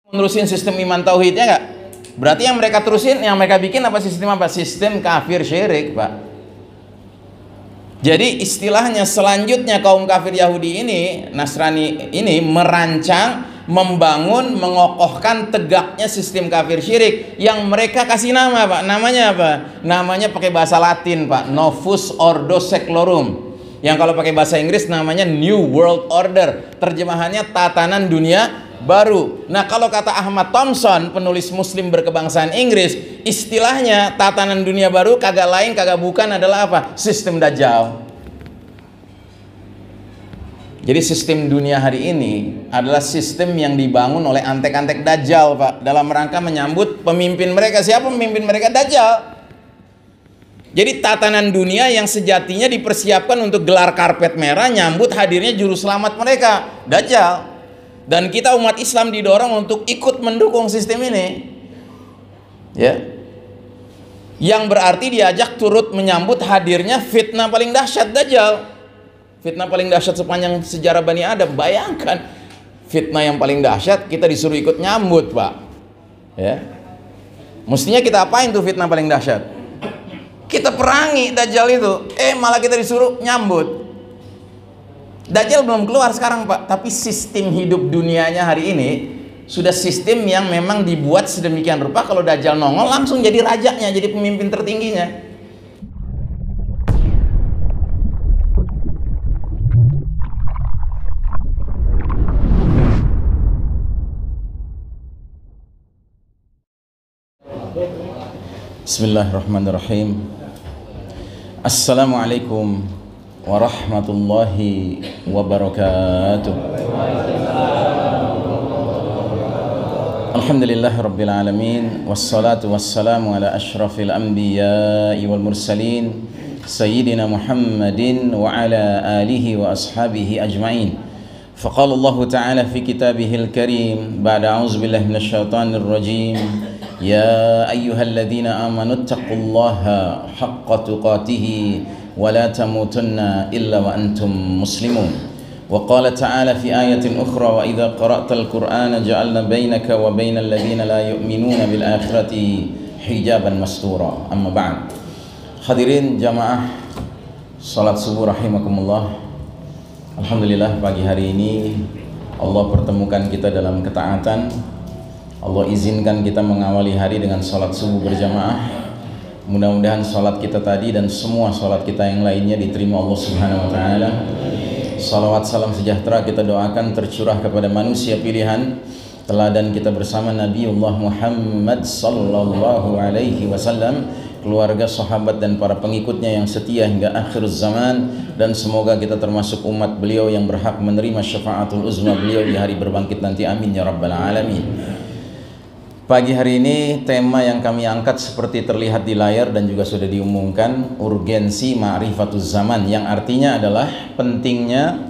Menerusin sistem iman tauhidnya nggak? Berarti yang mereka terusin, yang mereka bikin apa, sistem apa? Sistem kafir syirik, Pak. Jadi istilahnya selanjutnya kaum kafir Yahudi ini, Nasrani ini merancang, membangun, mengokohkan tegaknya sistem kafir syirik yang mereka kasih nama, Pak. Namanya apa? Namanya pakai bahasa Latin, Pak. Novus Ordo Seclorum. Yang kalau pakai bahasa Inggris namanya New World Order. Terjemahannya tatanan dunia baru. Nah, kalau kata Ahmad Thompson, penulis Muslim berkebangsaan Inggris, istilahnya tatanan dunia baru kagak lain kagak bukan adalah apa? Sistem Dajjal. Jadi sistem dunia hari ini adalah sistem yang dibangun oleh antek-antek Dajjal, Pak, dalam rangka menyambut pemimpin mereka. Siapa pemimpin mereka? Dajjal. Jadi tatanan dunia yang sejatinya dipersiapkan untuk gelar karpet merah nyambut hadirnya juru selamat mereka, Dajjal. Dan kita umat Islam didorong untuk ikut mendukung sistem ini, ya. Yang berarti diajak turut menyambut hadirnya fitnah paling dahsyat, Dajjal. Fitnah paling dahsyat sepanjang sejarah Bani Adam. Bayangkan fitnah yang paling dahsyat kita disuruh ikut nyambut, Pak. Ya. Mestinya kita apain tuh fitnah paling dahsyat? Kita perangi Dajjal itu. Malah kita disuruh nyambut. Dajjal belum keluar sekarang, Pak, tapi sistem hidup dunianya hari ini sudah sistem yang memang dibuat sedemikian rupa kalau Dajjal nongol langsung jadi rajanya, jadi pemimpin tertingginya. Bismillahirrahmanirrahim. Assalamualaikum warahmatullahi wabarakatuh. Alhamdulillahi rabbil alamin, wassalatu wassalamu ala ashrafil anbiya'i wal mursalin sayyidina Muhammadin wa ala alihi wa ashabihi ajma'in. Faqala Allah ta'ala fi kitabihil karim ba'da a'udzu billahi minasyaitonir rajim, ya ayyuhalladzina amanu taqullaha haqqa tuqatih ولا تموتن إلا وأنتم مسلمون. وقال تعالى في آية أخرى وإذا قرأت القرآن جعلنا بينك وبين الذين لا يؤمنون بالآخرة حجابا مستورا. أما بعد. Hadirin jamaah salat subuh rahimakumullah. Alhamdulillah pagi hari ini Allah pertemukan kita dalam ketaatan. Allah izinkan kita mengawali hari dengan salat subuh berjamaah. Mudah-mudahan salat kita tadi dan semua salat kita yang lainnya diterima Allah Subhanahu wa taala. Salawat salam sejahtera kita doakan tercurah kepada manusia pilihan, teladan kita bersama Nabiullah Muhammad sallallahu alaihi wasallam, keluarga, sahabat dan para pengikutnya yang setia hingga akhir zaman, dan semoga kita termasuk umat beliau yang berhak menerima syafaatul uzma beliau di hari berbangkit nanti. Amin ya rabbal alamin. Pagi hari ini tema yang kami angkat seperti terlihat di layar dan juga sudah diumumkan, urgensi ma'rifatuz zaman, yang artinya adalah pentingnya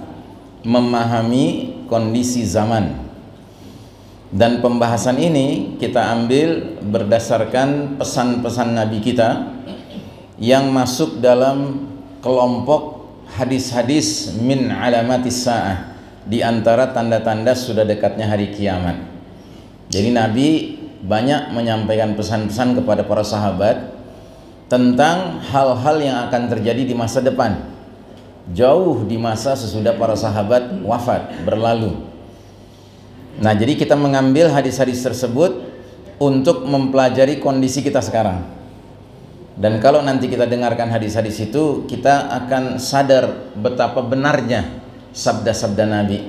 memahami kondisi zaman. Dan pembahasan ini kita ambil berdasarkan pesan-pesan Nabi kita yang masuk dalam kelompok hadis-hadis min alamatis sa'ah, di antara tanda-tanda sudah dekatnya hari kiamat. Jadi Nabi banyak menyampaikan pesan-pesan kepada para sahabat tentang hal-hal yang akan terjadi di masa depan, jauh di masa sesudah para sahabat wafat berlalu. Nah, jadi kita mengambil hadis-hadis tersebut untuk mempelajari kondisi kita sekarang. Dan kalau nanti kita dengarkan hadis-hadis itu, kita akan sadar betapa benarnya sabda-sabda Nabi,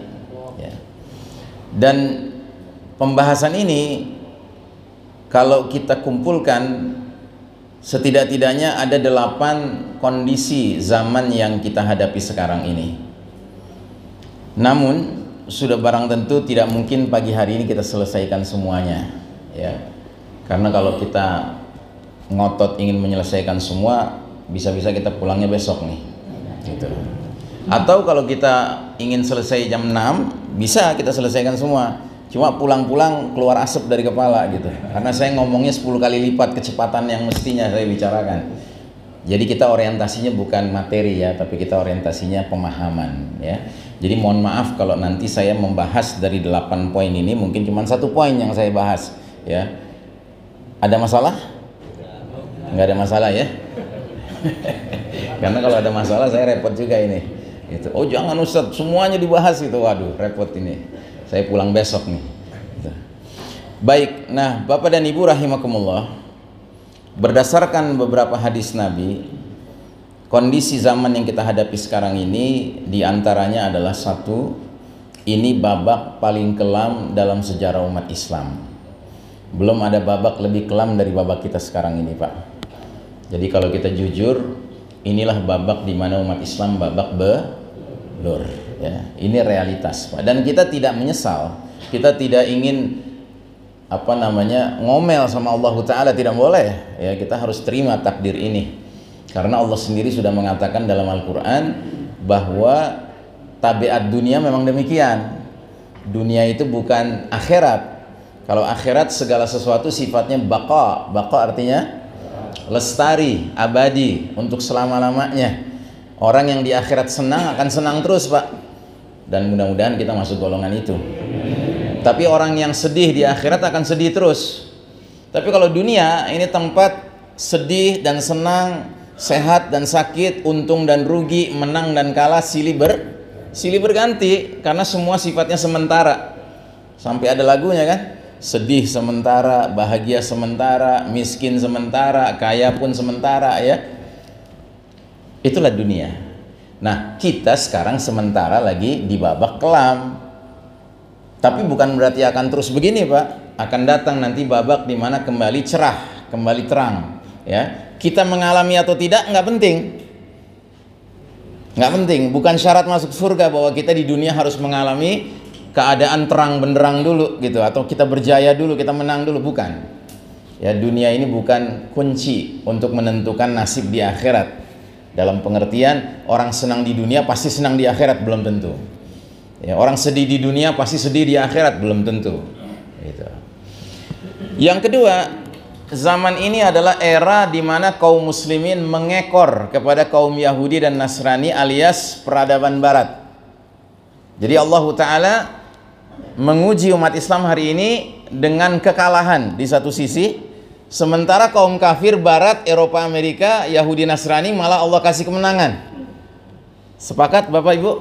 ya. Dan pembahasan ini kalau kita kumpulkan, setidak-tidaknya ada 8 kondisi zaman yang kita hadapi sekarang ini. Namun sudah barang tentu tidak mungkin pagi hari ini kita selesaikan semuanya, ya. Karena kalau kita ngotot ingin menyelesaikan semua, bisa-bisa kita pulangnya besok nih, gitu. Atau kalau kita ingin selesai jam 6, bisa kita selesaikan semua. Cuma pulang-pulang keluar asap dari kepala gitu, karena saya ngomongnya 10 kali lipat kecepatan yang mestinya saya bicarakan. Jadi kita orientasinya bukan materi ya, tapi kita orientasinya pemahaman, ya. Jadi mohon maaf kalau nanti saya membahas dari 8 poin ini mungkin cuma 1 poin yang saya bahas ya. Ada masalah? Nggak ada masalah ya. Karena kalau ada masalah saya repot juga ini. Gitu. Oh jangan Ustadz, semuanya dibahas itu. Waduh, repot ini. Saya pulang besok nih. Gitu. Baik, nah Bapak dan Ibu rahimakumullah, berdasarkan beberapa hadis Nabi, kondisi zaman yang kita hadapi sekarang ini diantaranya adalah satu, ini babak paling kelam dalam sejarah umat Islam. Belum ada babak lebih kelam dari babak kita sekarang ini, Pak. Jadi kalau kita jujur, inilah babak di mana umat Islam babak belur. Ya, ini realitas, Pak. Dan kita tidak menyesal, kita tidak ingin ngomel sama Allah Ta'ala, tidak boleh. Ya, kita harus terima takdir ini. Karena Allah sendiri sudah mengatakan dalam Al-Quran bahwa tabiat dunia memang demikian. Dunia itu bukan akhirat. Kalau akhirat segala sesuatu sifatnya baqa. Baqa artinya lestari, abadi, untuk selama-lamanya. Orang yang di akhirat senang akan senang terus, Pak. Dan mudah-mudahan kita masuk golongan itu. Tapi orang yang sedih di akhirat akan sedih terus. Tapi kalau dunia ini tempat sedih dan senang, sehat dan sakit, untung dan rugi, menang dan kalah, silih berganti, karena semua sifatnya sementara. Sampai ada lagunya kan, sedih sementara, bahagia sementara, miskin sementara, kaya pun sementara ya. Itulah dunia. Nah kita sekarang sementara lagi di babak kelam. Tapi bukan berarti akan terus begini, Pak. Akan datang nanti babak di mana kembali cerah, kembali terang ya. Kita mengalami atau tidak nggak penting, bukan syarat masuk surga bahwa kita di dunia harus mengalami keadaan terang benderang dulu gitu, atau kita berjaya dulu, kita menang dulu, bukan ya. Dunia ini bukan kunci untuk menentukan nasib di akhirat. Dalam pengertian orang senang di dunia pasti senang di akhirat, belum tentu ya. Orang sedih di dunia pasti sedih di akhirat, belum tentu gitu. Yang kedua, zaman ini adalah era di mana kaum muslimin mengekor kepada kaum Yahudi dan Nasrani alias peradaban barat. Jadi Allah Ta'ala menguji umat Islam hari ini dengan kekalahan di satu sisi, sementara kaum kafir barat, Eropa, Amerika, Yahudi, Nasrani malah Allah kasih kemenangan. Sepakat Bapak Ibu?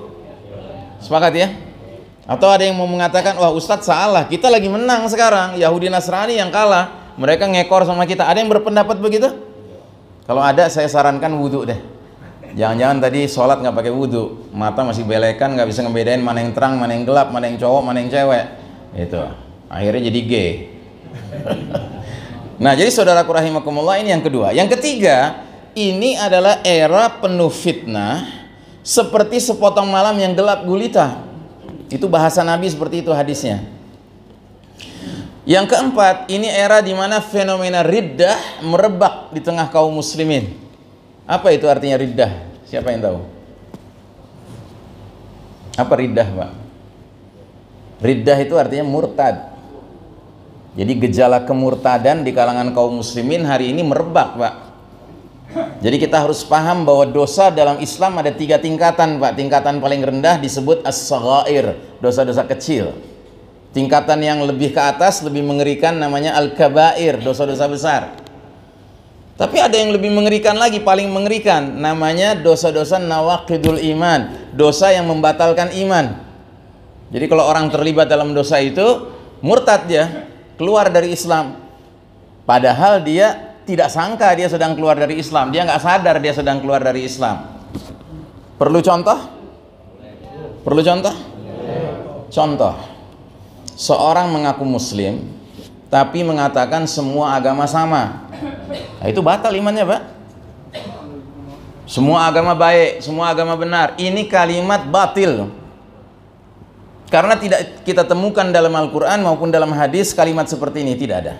Sepakat ya? Atau ada yang mau mengatakan, wah Ustadz salah, kita lagi menang sekarang, Yahudi Nasrani yang kalah, mereka ngekor sama kita. Ada yang berpendapat begitu? Kalau ada, saya sarankan wudhu deh. Jangan-jangan tadi sholat nggak pakai wudhu, mata masih belekan, nggak bisa ngebedain mana yang terang, mana yang gelap, mana yang cowok, mana yang cewek. Itu akhirnya jadi gay. Nah jadi saudaraku rahimakumullah, ini yang kedua. Yang ketiga, ini adalah era penuh fitnah, seperti sepotong malam yang gelap gulita. Itu bahasa Nabi, seperti itu hadisnya. Yang keempat, ini era di mana fenomena riddah merebak di tengah kaum muslimin. Apa itu artinya riddah? Siapa yang tahu? Apa riddah, Pak? Riddah itu artinya murtad. Jadi gejala kemurtadan di kalangan kaum muslimin hari ini merebak, Pak. Jadi kita harus paham bahwa dosa dalam Islam ada 3 tingkatan, Pak. Tingkatan paling rendah disebut as-saghair, dosa-dosa kecil. Tingkatan yang lebih ke atas, lebih mengerikan, namanya al-kabair, dosa-dosa besar. Tapi ada yang lebih mengerikan lagi, paling mengerikan, namanya dosa-dosa nawaqidul iman, dosa yang membatalkan iman. Jadi kalau orang terlibat dalam dosa itu, murtad dia, keluar dari Islam. Padahal dia tidak sangka dia sedang keluar dari Islam, dia nggak sadar dia sedang keluar dari Islam. Perlu contoh? Perlu contoh? Contoh, seorang mengaku muslim tapi mengatakan semua agama sama. Nah, itu batal imannya, Pak. Semua agama baik, semua agama benar. Ini kalimat batil. Karena tidak kita temukan dalam Al-Quran maupun dalam hadis kalimat seperti ini, tidak ada.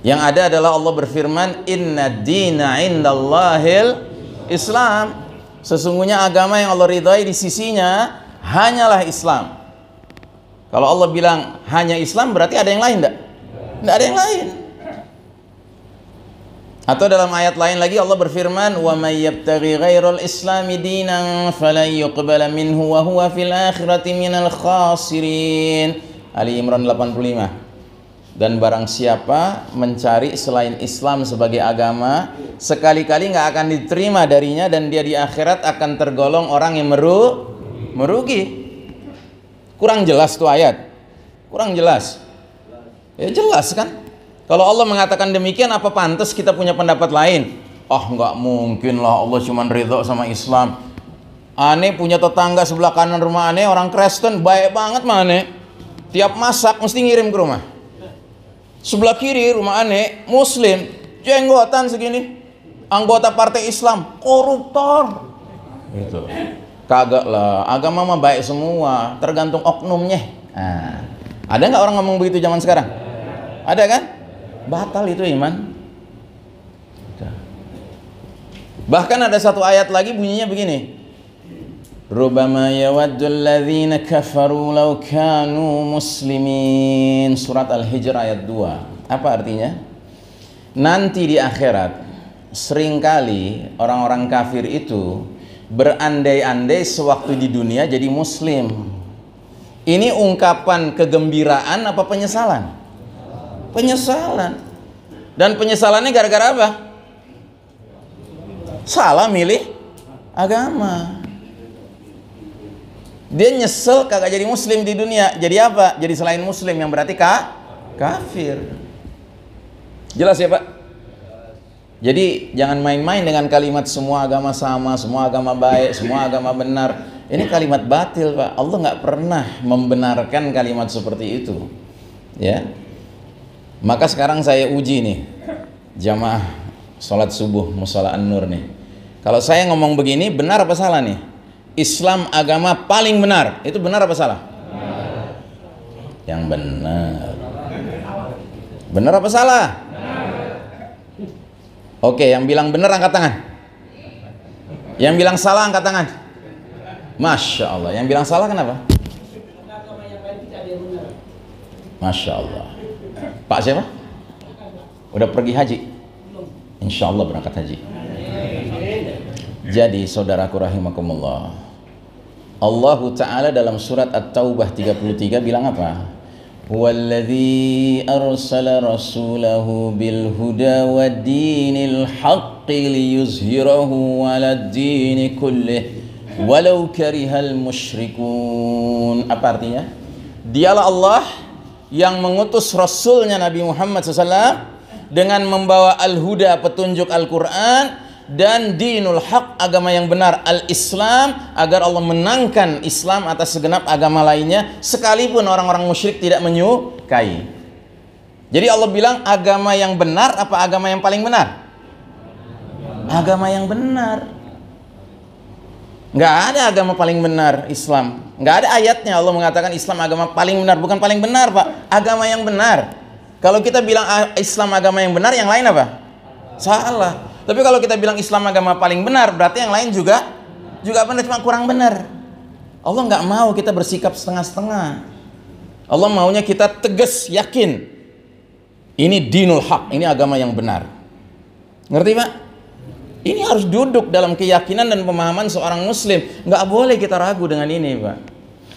Yang ada adalah Allah berfirman, inna dina indallahil Islam. Sesungguhnya agama yang Allah ridhai di sisinya hanyalah Islam. Kalau Allah bilang hanya Islam, berarti ada yang lain enggak? Enggak ada yang lain. Atau dalam ayat lain lagi Allah berfirman, "Wa may yabtaghi ghairal islami dinan falan yuqbala minhu wa huwa fil akhirati minal khasirin." Ali Imran 85. Dan barang siapa mencari selain Islam sebagai agama, sekali-kali nggak akan diterima darinya dan dia di akhirat akan tergolong orang yang merugi. Kurang jelas tuh ayat? Kurang jelas? Ya jelas kan? Kalau Allah mengatakan demikian, apa pantas kita punya pendapat lain? Nggak mungkin lah Allah cuma ridho sama Islam. Aneh punya tetangga sebelah kanan rumah aneh orang Kristen, baik banget mah aneh. Tiap masak mesti ngirim ke rumah. Sebelah kiri rumah aneh Muslim, jenggotan segini, anggota partai Islam, koruptor. Gitu. Kagak lah, agama mah baik semua, tergantung oknumnya. Nah, ada nggak orang ngomong begitu zaman sekarang? Ada kan? Batal itu iman. Bahkan ada satu ayat lagi bunyinya begini, Rubbama yawaddul ladzina kafaru law kanu muslimin. Surat Al-Hijr ayat 2. Apa artinya? Nanti di akhirat seringkali orang-orang kafir itu berandai-andai sewaktu di dunia jadi muslim. Ini ungkapan kegembiraan apa penyesalan? Penyesalan. Dan penyesalannya gara-gara apa? Salah milih agama. Dia nyesel kagak jadi muslim di dunia. Jadi apa? Jadi selain muslim, yang berarti kafir. Jelas ya Pak? Jadi jangan main-main dengan kalimat semua agama sama, semua agama baik, semua agama benar. Ini kalimat batil Pak. Allah nggak pernah membenarkan kalimat seperti itu. Ya. Maka sekarang saya uji nih jamaah sholat subuh mushola An-Nur nih. Kalau saya ngomong begini, benar apa salah nih? Islam agama paling benar, itu benar apa salah? Benar. Yang benar. Benar apa salah? Benar. Oke, yang bilang benar angkat tangan. Yang bilang salah angkat tangan. Masya Allah. Yang bilang salah kenapa? Masya Allah. Pak siapa? Udah pergi haji? Insya Allah berangkat haji. Jadi saudaraku rahimakumullah, Allah Ta'ala dalam surat At-Taubah 33 bilang apa? Huwallazi arsala rasulahu bil huda wa dinil haqqi liyuzhirahu 'alad dini kullih walau karihal musyrikun. Apa artinya? Dialah Allah yang mengutus Rasulnya Nabi Muhammad SAW dengan membawa al-huda, petunjuk Al-Quran, dan dinul haq, agama yang benar, al-Islam, agar Allah menangkan Islam atas segenap agama lainnya, sekalipun orang-orang musyrik tidak menyukai. Jadi Allah bilang agama yang benar apa agama yang paling benar? Agama yang benar. Nggak ada agama paling benar Islam. Nggak ada ayatnya Allah mengatakan Islam agama paling benar. Bukan paling benar Pak, agama yang benar. Kalau kita bilang Islam agama yang benar, yang lain apa? Salah. Tapi kalau kita bilang Islam agama paling benar, berarti yang lain juga benar, cuma kurang benar. Allah nggak mau kita bersikap setengah-setengah. Allah maunya kita tegas, yakin. Ini dinul haq, ini agama yang benar. Ngerti Pak? Ini harus duduk dalam keyakinan dan pemahaman seorang muslim. Nggak boleh kita ragu dengan ini Pak.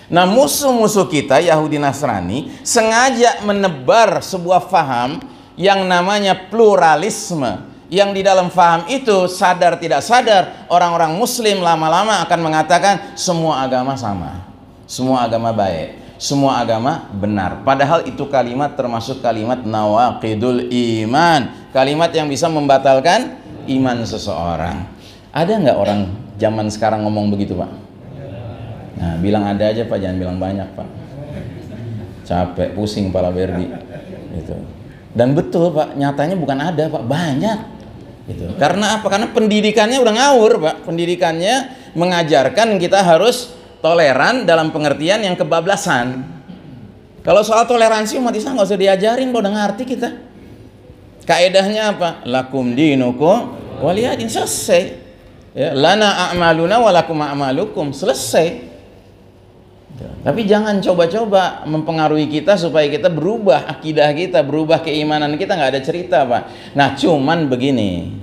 Nah, musuh-musuh kita Yahudi Nasrani sengaja menebar sebuah faham yang namanya pluralisme, yang di dalam faham itu sadar tidak sadar orang-orang muslim lama-lama akan mengatakan semua agama sama, semua agama baik, semua agama benar. Padahal itu kalimat termasuk kalimat nawaqidul iman, kalimat yang bisa membatalkan iman seseorang. Ada nggak orang zaman sekarang ngomong begitu Pak? Nah, bilang ada aja Pak, jangan bilang banyak Pak. Capek, pusing kepala Berdi gitu. Dan betul Pak, nyatanya bukan ada Pak, banyak gitu. Karena apa? Karena pendidikannya udah ngawur Pak. Pendidikannya mengajarkan kita harus toleran dalam pengertian yang kebablasan. Kalau soal toleransi umat Islam nggak usah diajarin, udah ngerti kita. Kaedahnya apa? Lakum dinukum waliyadin, selesai. Ya, lana a'maluna walakum a'malukum, selesai. Tapi jangan coba-coba mempengaruhi kita supaya kita berubah akidah kita, berubah keimanan kita, nggak ada cerita, Pak. Nah, cuman begini,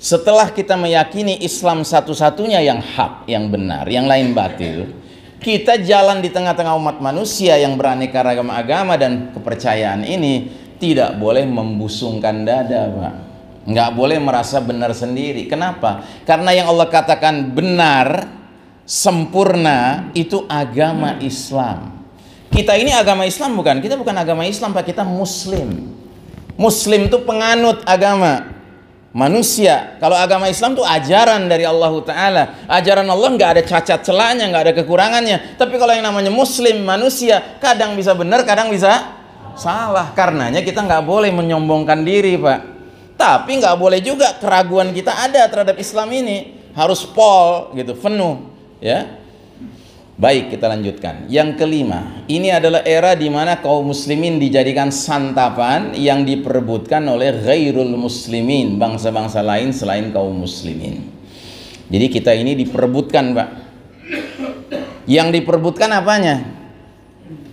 setelah kita meyakini Islam satu-satunya yang hak, yang benar, yang lain batil, kita jalan di tengah-tengah umat manusia yang beraneka ragam agama dan kepercayaan ini, tidak boleh membusungkan dada, Pak. Nggak boleh merasa benar sendiri. Kenapa? Karena yang Allah katakan benar, sempurna, itu agama Islam. Kita ini agama Islam bukan? Kita bukan agama Islam, Pak. Kita Muslim. Muslim itu penganut agama manusia. Kalau agama Islam itu ajaran dari Allah Ta'ala. Ajaran Allah nggak ada cacat celahnya, nggak ada kekurangannya. Tapi kalau yang namanya Muslim, manusia, kadang bisa benar, kadang bisa salah. Karenanya kita nggak boleh menyombongkan diri, Pak. Tapi nggak boleh juga keraguan kita ada terhadap Islam ini. Harus pol gitu, penuh. Ya, baik, kita lanjutkan. Yang kelima, ini adalah era di mana kaum muslimin dijadikan santapan yang diperebutkan oleh ghairul muslimin, bangsa-bangsa lain selain kaum muslimin. Jadi kita ini diperebutkan, Pak. Yang diperebutkan apanya?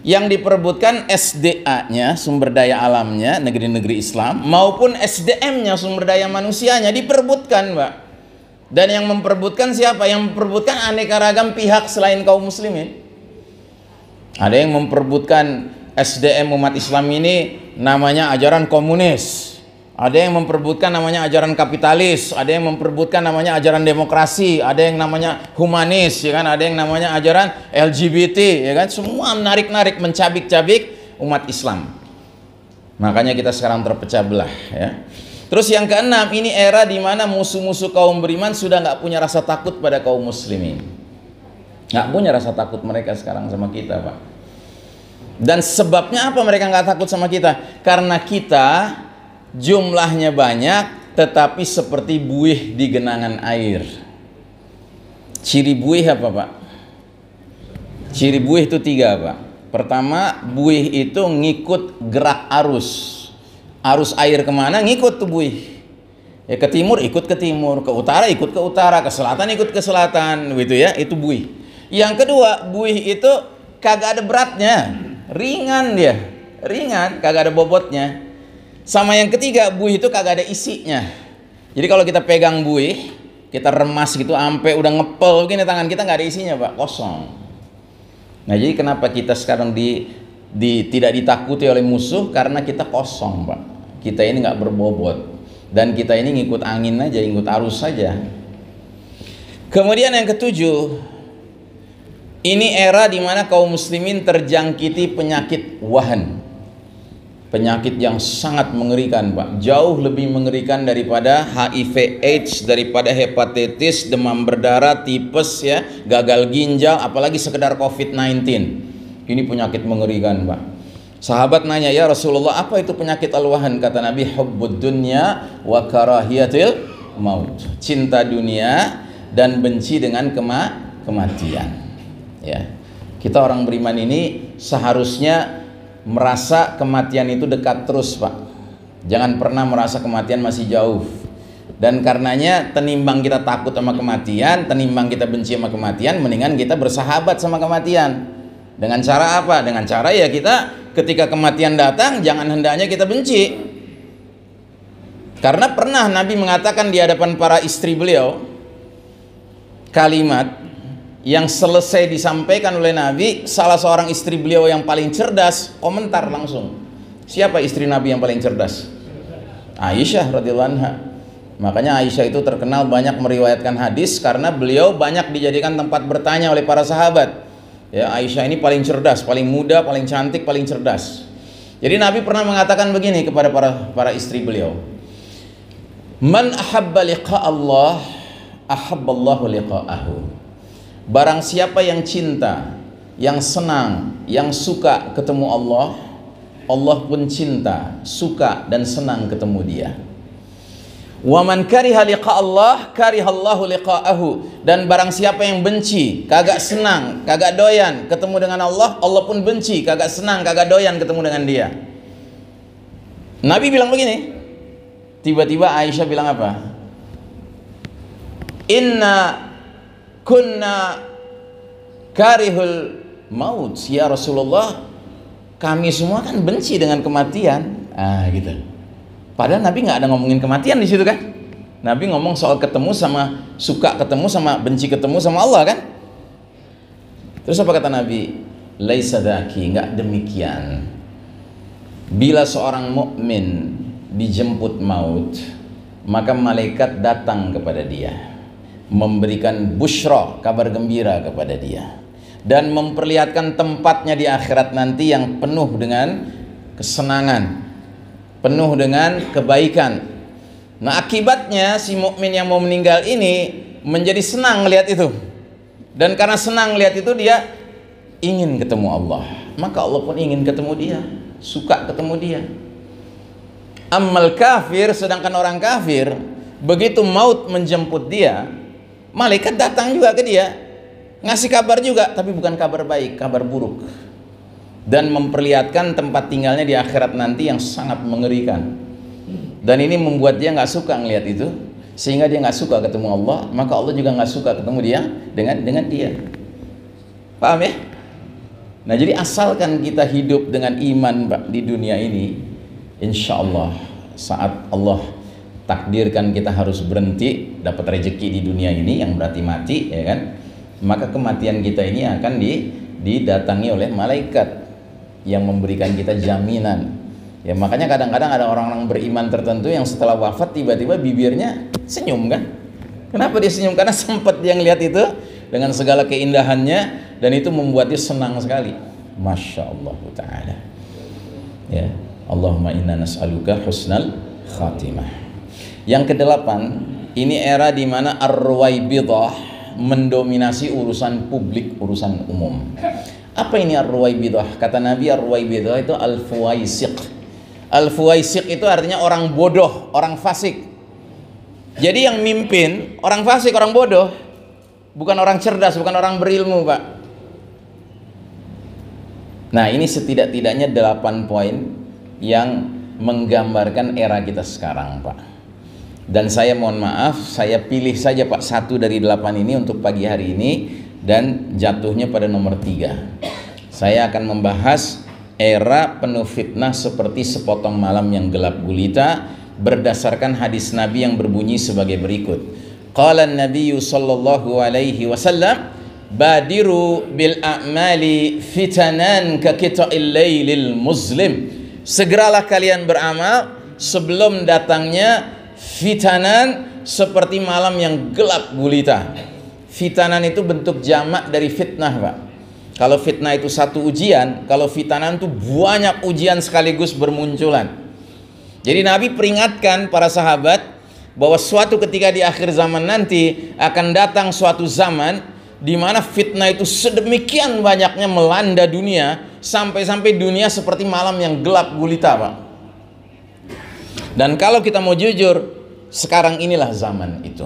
Yang diperebutkan SDA-nya, sumber daya alamnya, negeri-negeri Islam, maupun SDM-nya, sumber daya manusianya, diperebutkan, Pak. Dan yang memperebutkan siapa? Yang memperebutkan aneka ragam pihak selain kaum muslimin. Ada yang memperebutkan SDM umat Islam ini namanya ajaran komunis. Ada yang memperebutkan namanya ajaran kapitalis. Ada yang memperebutkan namanya ajaran demokrasi. Ada yang namanya humanis, ya kan? Ada yang namanya ajaran LGBT, ya kan? Semua menarik-narik, mencabik-cabik umat Islam. Makanya kita sekarang terpecah belah, ya. Terus yang keenam, ini era di mana musuh-musuh kaum beriman sudah nggak punya rasa takut pada kaum muslimin. Nggak punya rasa takut mereka sekarang sama kita, Pak. Dan sebabnya apa mereka nggak takut sama kita? Karena kita jumlahnya banyak, tetapi seperti buih di genangan air. Ciri buih apa, Pak? Ciri buih itu 3, Pak. Pertama, buih itu ngikut gerak arus. Arus air kemana ngikut tuh buih. Ya, ke timur ikut ke timur, ke utara ikut ke utara, ke selatan ikut ke selatan, gitu ya. Itu buih. Yang kedua, buih itu kagak ada beratnya, ringan dia, ringan, kagak ada bobotnya. Sama yang ketiga, buih itu kagak ada isinya. Jadi kalau kita pegang buih, kita remas gitu, sampai udah ngepel begini tangan kita, nggak ada isinya, Pak, kosong. Nah, jadi kenapa kita sekarang tidak ditakuti oleh musuh? Karena kita kosong, Pak. Kita ini nggak berbobot, dan kita ini ngikut angin aja, ngikut arus saja. Kemudian yang ketujuh, ini era di mana kaum muslimin terjangkiti penyakit wahan, penyakit yang sangat mengerikan, Pak. Jauh lebih mengerikan daripada HIV/AIDS, daripada hepatitis, demam berdarah, tipes, ya, gagal ginjal, apalagi sekedar COVID-19. Ini penyakit mengerikan, Pak. Sahabat nanya, ya Rasulullah, apa itu penyakit al-wahan? Kata Nabi, hubbud dunya wa karahiyatil maut. Cinta dunia dan benci dengan kematian. Ya. Kita orang beriman ini seharusnya merasa kematian itu dekat terus, Pak. Jangan pernah merasa kematian masih jauh. Dan karenanya tenimbang kita takut sama kematian, tenimbang kita benci sama kematian, mendingan kita bersahabat sama kematian. Dengan cara apa? Dengan cara ya kita ketika kematian datang, jangan hendaknya kita benci. Karena pernah Nabi mengatakan di hadapan para istri beliau kalimat yang selesai disampaikan oleh Nabi, salah seorang istri beliau yang paling cerdas komentar langsung. Siapa istri Nabi yang paling cerdas? Aisyah radhiyallahu anha. Makanya Aisyah itu terkenal banyak meriwayatkan hadis karena beliau banyak dijadikan tempat bertanya oleh para sahabat. Ya, Aisyah ini paling cerdas, paling muda, paling cantik, paling cerdas. Jadi Nabi pernah mengatakan begini kepada para istri beliau. Man ahabba liqa Allah, ahabballahu liqa'ahu. Barang siapa yang cinta, yang senang, yang suka ketemu Allah, Allah pun cinta, suka dan senang ketemu dia. Wa man kariha liqa Allah, karihallahu liqa'ahu. Dan barang siapa yang benci, kagak senang, kagak doyan ketemu dengan Allah, Allah pun benci, kagak senang, kagak doyan ketemu dengan dia. Nabi bilang begini. Tiba-tiba Aisyah bilang apa? Inna kunna karihul maut ya Rasulullah, kami semua kan benci dengan kematian. Gitu. Padahal Nabi nggak ada ngomongin kematian di situ kan. Nabi ngomong soal ketemu sama, suka ketemu sama, benci ketemu sama Allah kan. Terus apa kata Nabi? Laisa dzaki, nggak demikian. Bila seorang mukmin dijemput maut, maka malaikat datang kepada dia, memberikan busyra, kabar gembira kepada dia, dan memperlihatkan tempatnya di akhirat nanti yang penuh dengan kesenangan, penuh dengan kebaikan. Nah, akibatnya si mukmin yang mau meninggal ini menjadi senang melihat itu, dan karena senang melihat itu dia ingin ketemu Allah, maka Allah pun ingin ketemu dia, suka ketemu dia. Ammal kafir, sedangkan orang kafir begitu maut menjemput dia, malaikat datang juga ke dia, ngasih kabar juga, tapi bukan kabar baik, kabar buruk, dan memperlihatkan tempat tinggalnya di akhirat nanti yang sangat mengerikan. Dan ini membuat dia nggak suka ngelihat itu, sehingga dia nggak suka ketemu Allah, maka Allah juga nggak suka ketemu dia dengan dia. Paham ya? Nah, jadi asalkan kita hidup dengan iman, Pak, di dunia ini, insya Allah saat Allah takdirkan kita harus berhenti, dapat rezeki di dunia ini yang berarti mati, ya kan, maka kematian kita ini akan didatangi oleh malaikat yang memberikan kita jaminan. Ya, makanya kadang-kadang ada orang-orang beriman tertentu yang setelah wafat tiba-tiba bibirnya senyum kan. Kenapa dia senyum? Karena sempat dia ngelihat itu dengan segala keindahannya, dan itu membuat dia senang sekali. Masya Allah ta'ala. Ya, Allahumma inna nas'aluka husnal khatimah. Yang kedelapan, ini era di mana ar-ruwaibidah mendominasi urusan publik, urusan umum. Apa ini ar-ruwaibidah? Kata Nabi, ar-ruwaibidah itu al-fuwaisiq. Al-fuwaisiq itu artinya orang bodoh, orang fasik. Jadi yang mimpin orang fasik, orang bodoh, bukan orang cerdas, bukan orang berilmu, Pak. Nah, ini setidak-tidaknya 8 poin yang menggambarkan era kita sekarang, Pak. Dan saya mohon maaf, saya pilih saja, Pak, 1 dari 8 ini untuk pagi hari ini, dan jatuhnya pada nomor 3. Saya akan membahas era penuh fitnah seperti sepotong malam yang gelap gulita berdasarkan hadis Nabi yang berbunyi sebagai berikut. Qala an-nabiy sallallahu alaihi wasallam, badiru bil a'mali fitanan ka qita'il lailil muslim. Segeralah kalian beramal sebelum datangnya fitanan seperti malam yang gelap gulita. Fitanan itu bentuk jamak dari fitnah, Pak. Kalau fitnah itu satu ujian, kalau fitanan itu banyak ujian sekaligus bermunculan. Jadi Nabi peringatkan para sahabat bahwa suatu ketika di akhir zaman nanti akan datang suatu zaman di mana fitnah itu sedemikian banyaknya melanda dunia, sampai-sampai dunia seperti malam yang gelap gulita, Pak. Dan kalau kita mau jujur, sekarang inilah zaman itu.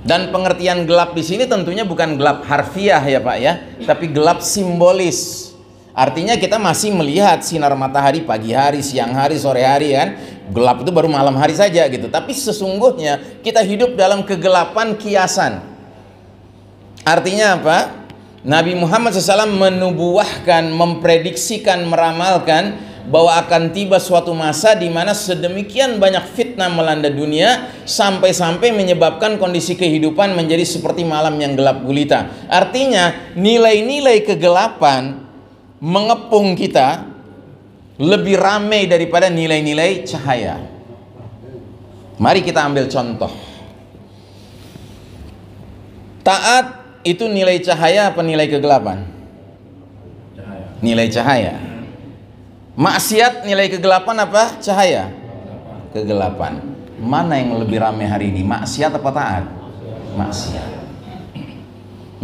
Dan pengertian gelap di sini tentunya bukan gelap harfiah ya, Pak, ya, tapi gelap simbolis. Artinya kita masih melihat sinar matahari pagi hari, siang hari, sore hari kan. Gelap itu baru malam hari saja gitu. Tapi sesungguhnya kita hidup dalam kegelapan kiasan. Artinya apa? Nabi Muhammad SAW menubuahkan, memprediksikan, meramalkan bahwa akan tiba suatu masa di mana sedemikian banyak fitnah melanda dunia sampai-sampai menyebabkan kondisi kehidupan menjadi seperti malam yang gelap gulita. Artinya nilai-nilai kegelapan mengepung kita lebih ramai daripada nilai-nilai cahaya. Mari kita ambil contoh. Taat itu nilai cahaya apa nilai kegelapan? Cahaya. Nilai cahaya. Maksiat nilai kegelapan apa? Cahaya. Kegelapan. Mana yang lebih ramai hari ini? Maksiat apa taat? Maksiat.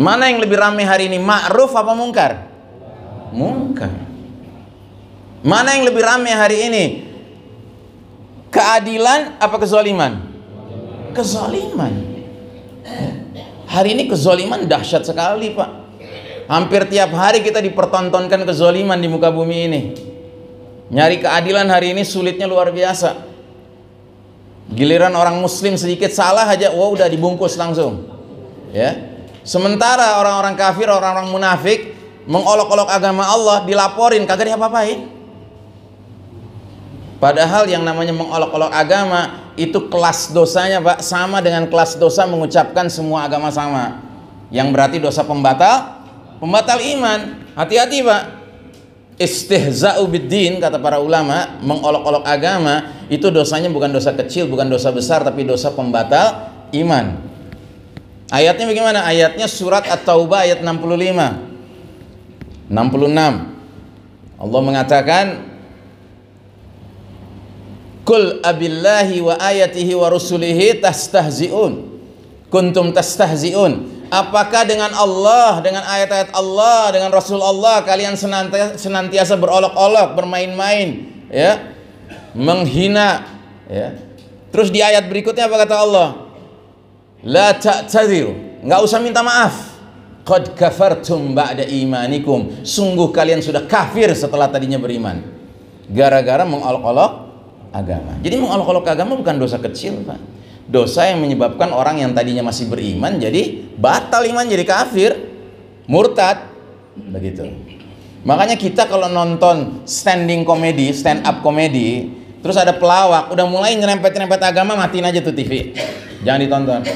Mana yang lebih ramai hari ini? Ma'ruf apa mungkar? Mungkar. Mana yang lebih ramai hari ini? Keadilan apa kezaliman? Kezaliman. Hari ini kezaliman dahsyat sekali, Pak. Hampir tiap hari kita dipertontonkan kezaliman di muka bumi ini. Nyari keadilan hari ini sulitnya luar biasa. Giliran orang muslim sedikit salah aja, wah udah dibungkus langsung. Ya. Sementara orang-orang kafir, orang-orang munafik mengolok-olok agama Allah, dilaporin, kagak diapa-apain. Padahal yang namanya mengolok-olok agama itu kelas dosanya, Pak, sama dengan kelas dosa mengucapkan semua agama sama. Yang berarti dosa pembatal iman. Hati-hati, Pak. Istihza'u biddin, kata para ulama, mengolok-olok agama itu dosanya bukan dosa kecil, bukan dosa besar, tapi dosa pembatal iman. Ayatnya bagaimana? Ayatnya surat At-Taubah ayat 65 66. Allah mengatakan, Qul abillahi wa ayatihi wa rusulihi tastahzi'un kuntum tastahzi'un. Apakah dengan Allah, dengan ayat-ayat Allah, dengan Rasul Allah kalian senantiasa berolok-olok, bermain-main, ya, menghina, ya. Terus di ayat berikutnya apa kata Allah? La ta'tadiru, nggak usah minta maaf. Qad kafartum ba'da imanikum, sungguh kalian sudah kafir setelah tadinya beriman, gara-gara mengolok-olok agama. Jadi mengolok-olok agama bukan dosa kecil, Pak. Dosa yang menyebabkan orang yang tadinya masih beriman jadi batal iman, jadi kafir, murtad, begitu. Makanya kita kalau nonton stand up comedy, terus ada pelawak udah mulai nyerempet-nyerempet agama, matiin aja tuh TV, jangan ditonton.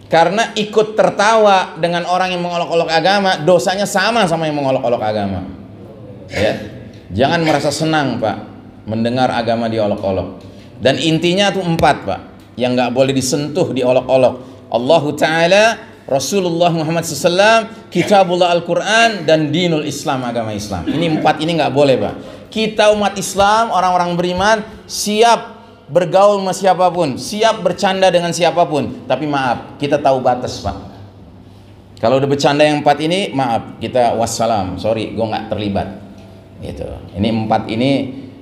Karena ikut tertawa dengan orang yang mengolok-olok agama, dosanya sama yang mengolok-olok agama, ya. Jangan merasa senang, Pak, mendengar agama diolok-olok. Dan intinya tuh 4, Pak, yang nggak boleh disentuh, diolok-olok. Allah Ta'ala, Rasulullah Muhammad SAW, Kitabullah Al-Quran, dan Dinul Islam, agama Islam. Ini 4 ini nggak boleh, Pak. Kita umat Islam, orang-orang beriman, siap bergaul sama siapapun, siap bercanda dengan siapapun. Tapi maaf, kita tahu batas, Pak. Kalau udah bercanda yang 4 ini, maaf, kita wassalam, sorry, gue nggak terlibat. Gitu. Ini 4 ini,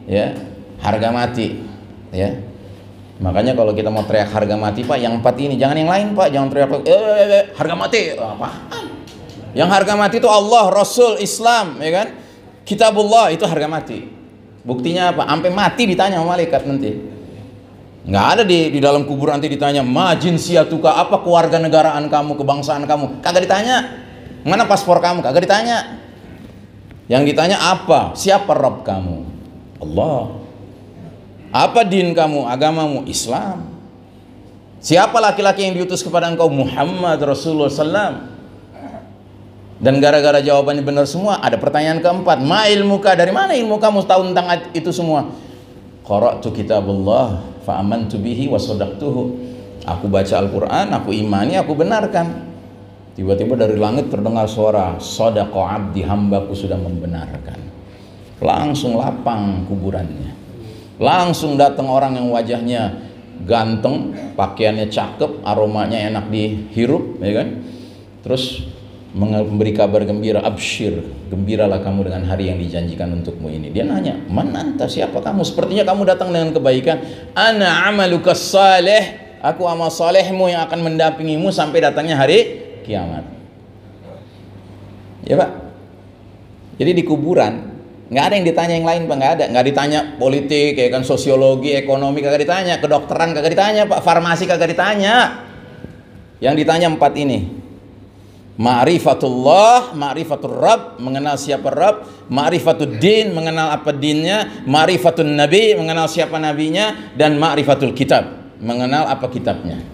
ya, harga mati. Ya, makanya kalau kita mau teriak harga mati, Pak, yang 4 ini, jangan yang lain, Pak. Jangan teriak harga mati. Apaan? Yang harga mati itu Allah, Rasul, Islam, ya kan? Kitabullah, itu harga mati. Buktinya apa? Sampai mati ditanya sama malaikat nanti. Nggak ada di dalam kubur nanti ditanya, ma jinsiyatuka, apa kewarganegaraan kamu, kebangsaan kamu. Kagak ditanya. Mana paspor kamu? Kagak ditanya. Yang ditanya apa? Siapa Rabb kamu? Allah. Apa din kamu, agamamu? Islam. Siapa laki-laki yang diutus kepada engkau? Muhammad Rasulullah SAW. Dan gara-gara jawabannya benar semua, ada pertanyaan keempat, ma ilmuka, dari mana ilmu kamu tahu tentang itu semua? Qara'tu kitabullah fa amantu bihi wa sadaqtuhu. Aku baca Al-Quran, aku imani, aku benarkan. Tiba-tiba dari langit terdengar suara, sadaqa abdi, hambaku sudah membenarkan. Langsung lapang kuburannya. Langsung datang orang yang wajahnya ganteng, pakaiannya cakep, aromanya enak dihirup, ya kan? Terus memberi kabar gembira, absyir, gembiralah kamu dengan hari yang dijanjikan untukmu ini. Dia nanya, man anta, siapa kamu? Sepertinya kamu datang dengan kebaikan. Ana amaluka salih, aku amal salehmu yang akan mendampingimu sampai datangnya hari kiamat. Ya, Pak. Jadi di kuburan nggak ada yang ditanya yang lain, Pak, nggak ditanya politik, ya kan, sosiologi, ekonomi, kagak ditanya, kedokteran kagak ditanya, Pak, farmasi kagak ditanya. Yang ditanya 4 ini. Ma'rifatullah, ma'rifatul Rabb, mengenal siapa Rabb, ma'rifatul din, mengenal apa dinnya, ma'rifatul nabi, mengenal siapa nabinya, dan ma'rifatul kitab, mengenal apa kitabnya.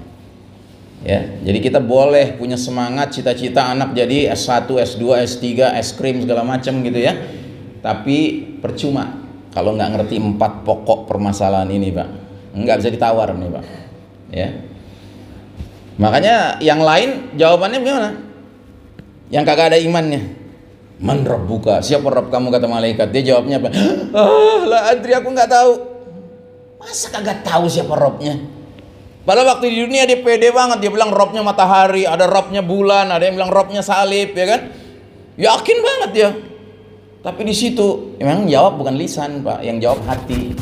Ya, jadi kita boleh punya semangat, cita-cita anak jadi S1, S2, S3, es krim segala macam gitu ya. Tapi percuma kalau nggak ngerti 4 pokok permasalahan ini, Pak. Nggak bisa ditawar nih, Pak. Ya. Makanya yang lain jawabannya gimana? Yang kagak ada imannya. Man rabbuka, siapa Rabb kamu, kata malaikat. Dia jawabnya apa? La adri, aku nggak tahu. Masa kagak tahu siapa Rabbnya? Padahal waktu di dunia dia pede banget. Dia bilang Rabbnya matahari, ada Rabbnya bulan, ada yang bilang Rabbnya salib, ya kan? Yakin banget dia. Tapi di situ memang jawab bukan lisan, Pak, yang jawab hati.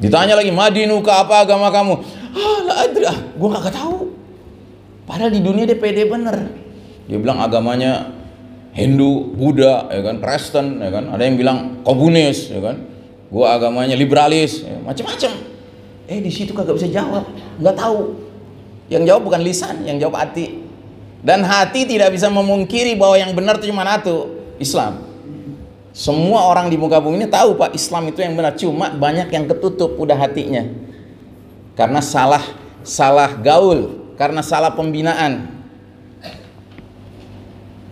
Ditanya lagi, madinuka, apa agama kamu? La adri, gue gak tahu. Padahal di dunia dia pede bener. Dia bilang agamanya Hindu, Buddha, ya kan, Kristen, ya kan. Ada yang bilang komunis, ya kan. Gue agamanya liberalis, ya, macam-macam. Di situ kagak bisa jawab, nggak tahu. Yang jawab bukan lisan, yang jawab hati. Dan hati tidak bisa memungkiri bahwa yang benar itu cuma satu, Islam. Semua orang di muka bumi ini tahu Pak, Islam itu yang benar. Cuma banyak yang ketutup udah hatinya. Karena salah gaul, karena salah pembinaan.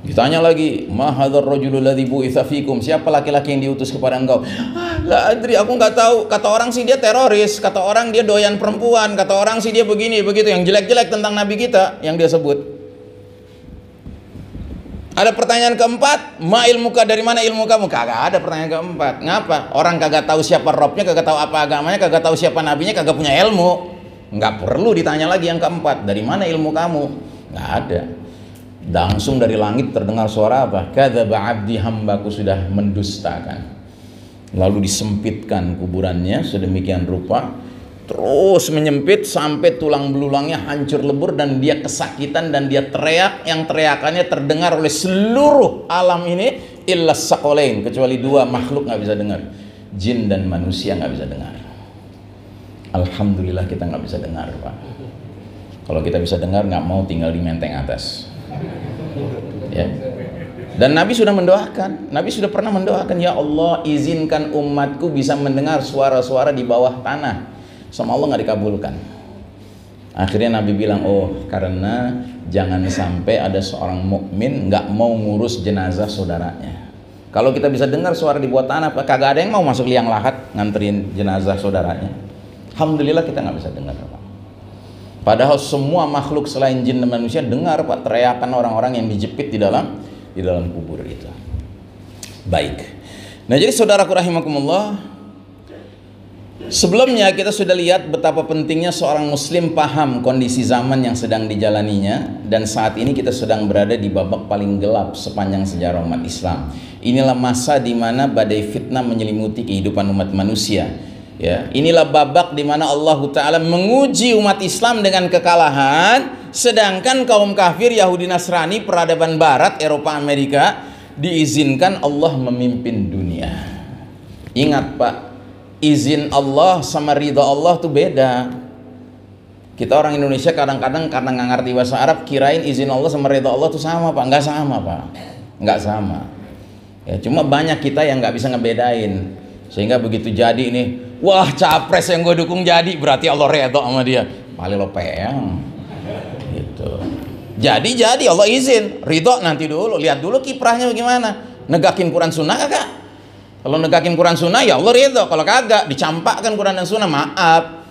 Ditanya lagi, ma hadzal rajulul ladzi bu'itsa fikum, siapa laki-laki yang diutus kepada engkau? La adri, aku nggak tahu. Kata orang sih dia teroris, kata orang dia doyan perempuan, kata orang sih dia begini begitu, yang jelek-jelek tentang nabi kita yang dia sebut. Ada pertanyaan keempat, ma ilmuka, dari mana ilmu kamu? Kagak ada pertanyaan keempat. Ngapa? Orang kagak tahu siapa robnya, kagak tahu apa agamanya, kagak tahu siapa nabinya, kagak punya ilmu. Nggak perlu ditanya lagi yang keempat, dari mana ilmu kamu? Nggak ada. Langsung dari langit terdengar suara apa? Kadzaba abdi, hambaku sudah mendustakan. Lalu disempitkan kuburannya sedemikian rupa, terus menyempit sampai tulang belulangnya hancur lebur, dan dia kesakitan dan dia teriak, yang teriakannya terdengar oleh seluruh alam ini, illa saqalain, kecuali dua makhluk nggak bisa dengar, jin dan manusia nggak bisa dengar. Alhamdulillah kita nggak bisa dengar Pak. Kalau kita bisa dengar nggak mau tinggal di menteng atas. Ya. Dan Nabi sudah mendoakan, Nabi sudah pernah mendoakan, ya Allah izinkan umatku bisa mendengar suara-suara di bawah tanah. Sama Allah nggak dikabulkan. Akhirnya Nabi bilang, oh karena jangan sampai ada seorang mukmin nggak mau ngurus jenazah saudaranya. Kalau kita bisa dengar suara di bawah tanah, Pak, kagak ada yang mau masuk liang lahat nganterin jenazah saudaranya. Alhamdulillah kita nggak bisa dengar Pak. Padahal semua makhluk selain jin dan manusia dengar Pak teriakan orang-orang yang dijepit di dalam kubur itu. Baik. Nah jadi saudaraku rahimakumullah, sebelumnya kita sudah lihat betapa pentingnya seorang muslim paham kondisi zaman yang sedang dijalaninya, dan saat ini kita sedang berada di babak paling gelap sepanjang sejarah umat Islam. Inilah masa di mana badai fitnah menyelimuti kehidupan umat manusia. Ya, inilah babak di mana Allah Ta'ala menguji umat Islam dengan kekalahan, sedangkan kaum kafir Yahudi Nasrani, peradaban Barat, Eropa, Amerika diizinkan Allah memimpin dunia. Ingat Pak, izin Allah sama ridha Allah tuh beda. Kita orang Indonesia kadang-kadang karena nggak ngerti bahasa Arab kirain izin Allah sama ridha Allah tuh sama Pak. Nggak sama Pak, nggak sama. Ya, cuma banyak kita yang nggak bisa ngebedain, sehingga begitu jadi ini, wah capres yang gue dukung jadi, berarti Allah redha sama dia. Paling lo peang gitu. Jadi Allah izin, ridho nanti dulu, lihat dulu kiprahnya bagaimana. Negakin Quran Sunnah kagak? Kalau negakin Quran Sunnah ya Allah ridho, kalau kagak dicampakkan Quran dan Sunnah, maaf.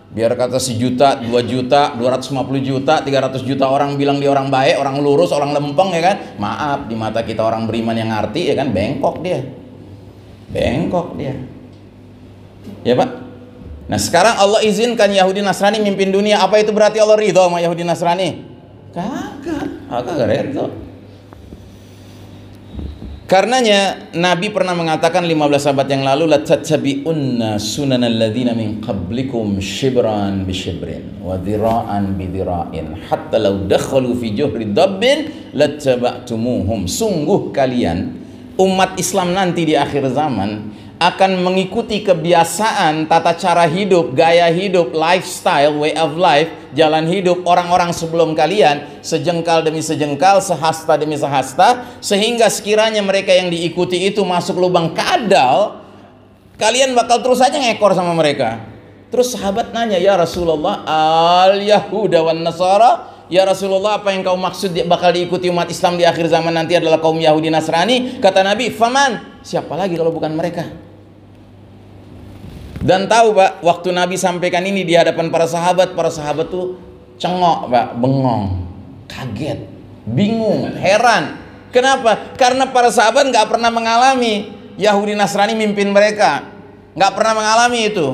Biar kata 1 juta, 2 juta, 250 juta, 300 juta orang bilang dia orang baik, orang lurus, orang lempeng ya kan. Maaf, di mata kita orang beriman yang ngerti ya kan, bengkok dia. Bengkok dia. Ya Pak. Nah sekarang Allah izinkan Yahudi Nasrani mimpin dunia. Apa itu berarti Allah ridho sama Yahudi Nasrani? Kagak ridho. Karenanya Nabi pernah mengatakan 15 abad yang lalu, la tattabi'unna sunanal ladzina min qablikum shibran bi shibrin wa dhira'an bi dhira'in hatta law dakhalu fi juhri dabbin lattaba'tumuhum. Sungguh kalian umat Islam nanti di akhir zaman akan mengikuti kebiasaan, tata cara hidup, gaya hidup, lifestyle, way of life, jalan hidup orang-orang sebelum kalian, sejengkal demi sejengkal, sehasta demi sehasta, sehingga sekiranya mereka yang diikuti itu masuk lubang kadal, kalian bakal terus aja ngekor sama mereka. Terus sahabat nanya, ya Rasulullah, al-Yahuda wan Nasara, ya Rasulullah apa yang kau maksud bakal diikuti umat Islam di akhir zaman nanti adalah kaum Yahudi Nasrani? Kata Nabi, faman, siapa lagi kalau bukan mereka? Dan tahu Pak, waktu Nabi sampaikan ini di hadapan para sahabat tuh cengok Pak, bengong, kaget, bingung, heran. Kenapa? Karena para sahabat nggak pernah mengalami Yahudi Nasrani mimpin mereka, nggak pernah mengalami itu.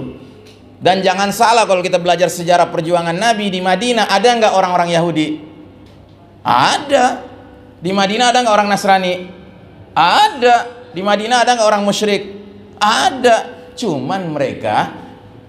Dan jangan salah, kalau kita belajar sejarah perjuangan Nabi di Madinah, ada nggak orang-orang Yahudi? Ada. Di Madinah ada nggak orang Nasrani? Ada. Di Madinah ada nggak orang musyrik? Ada. Cuman mereka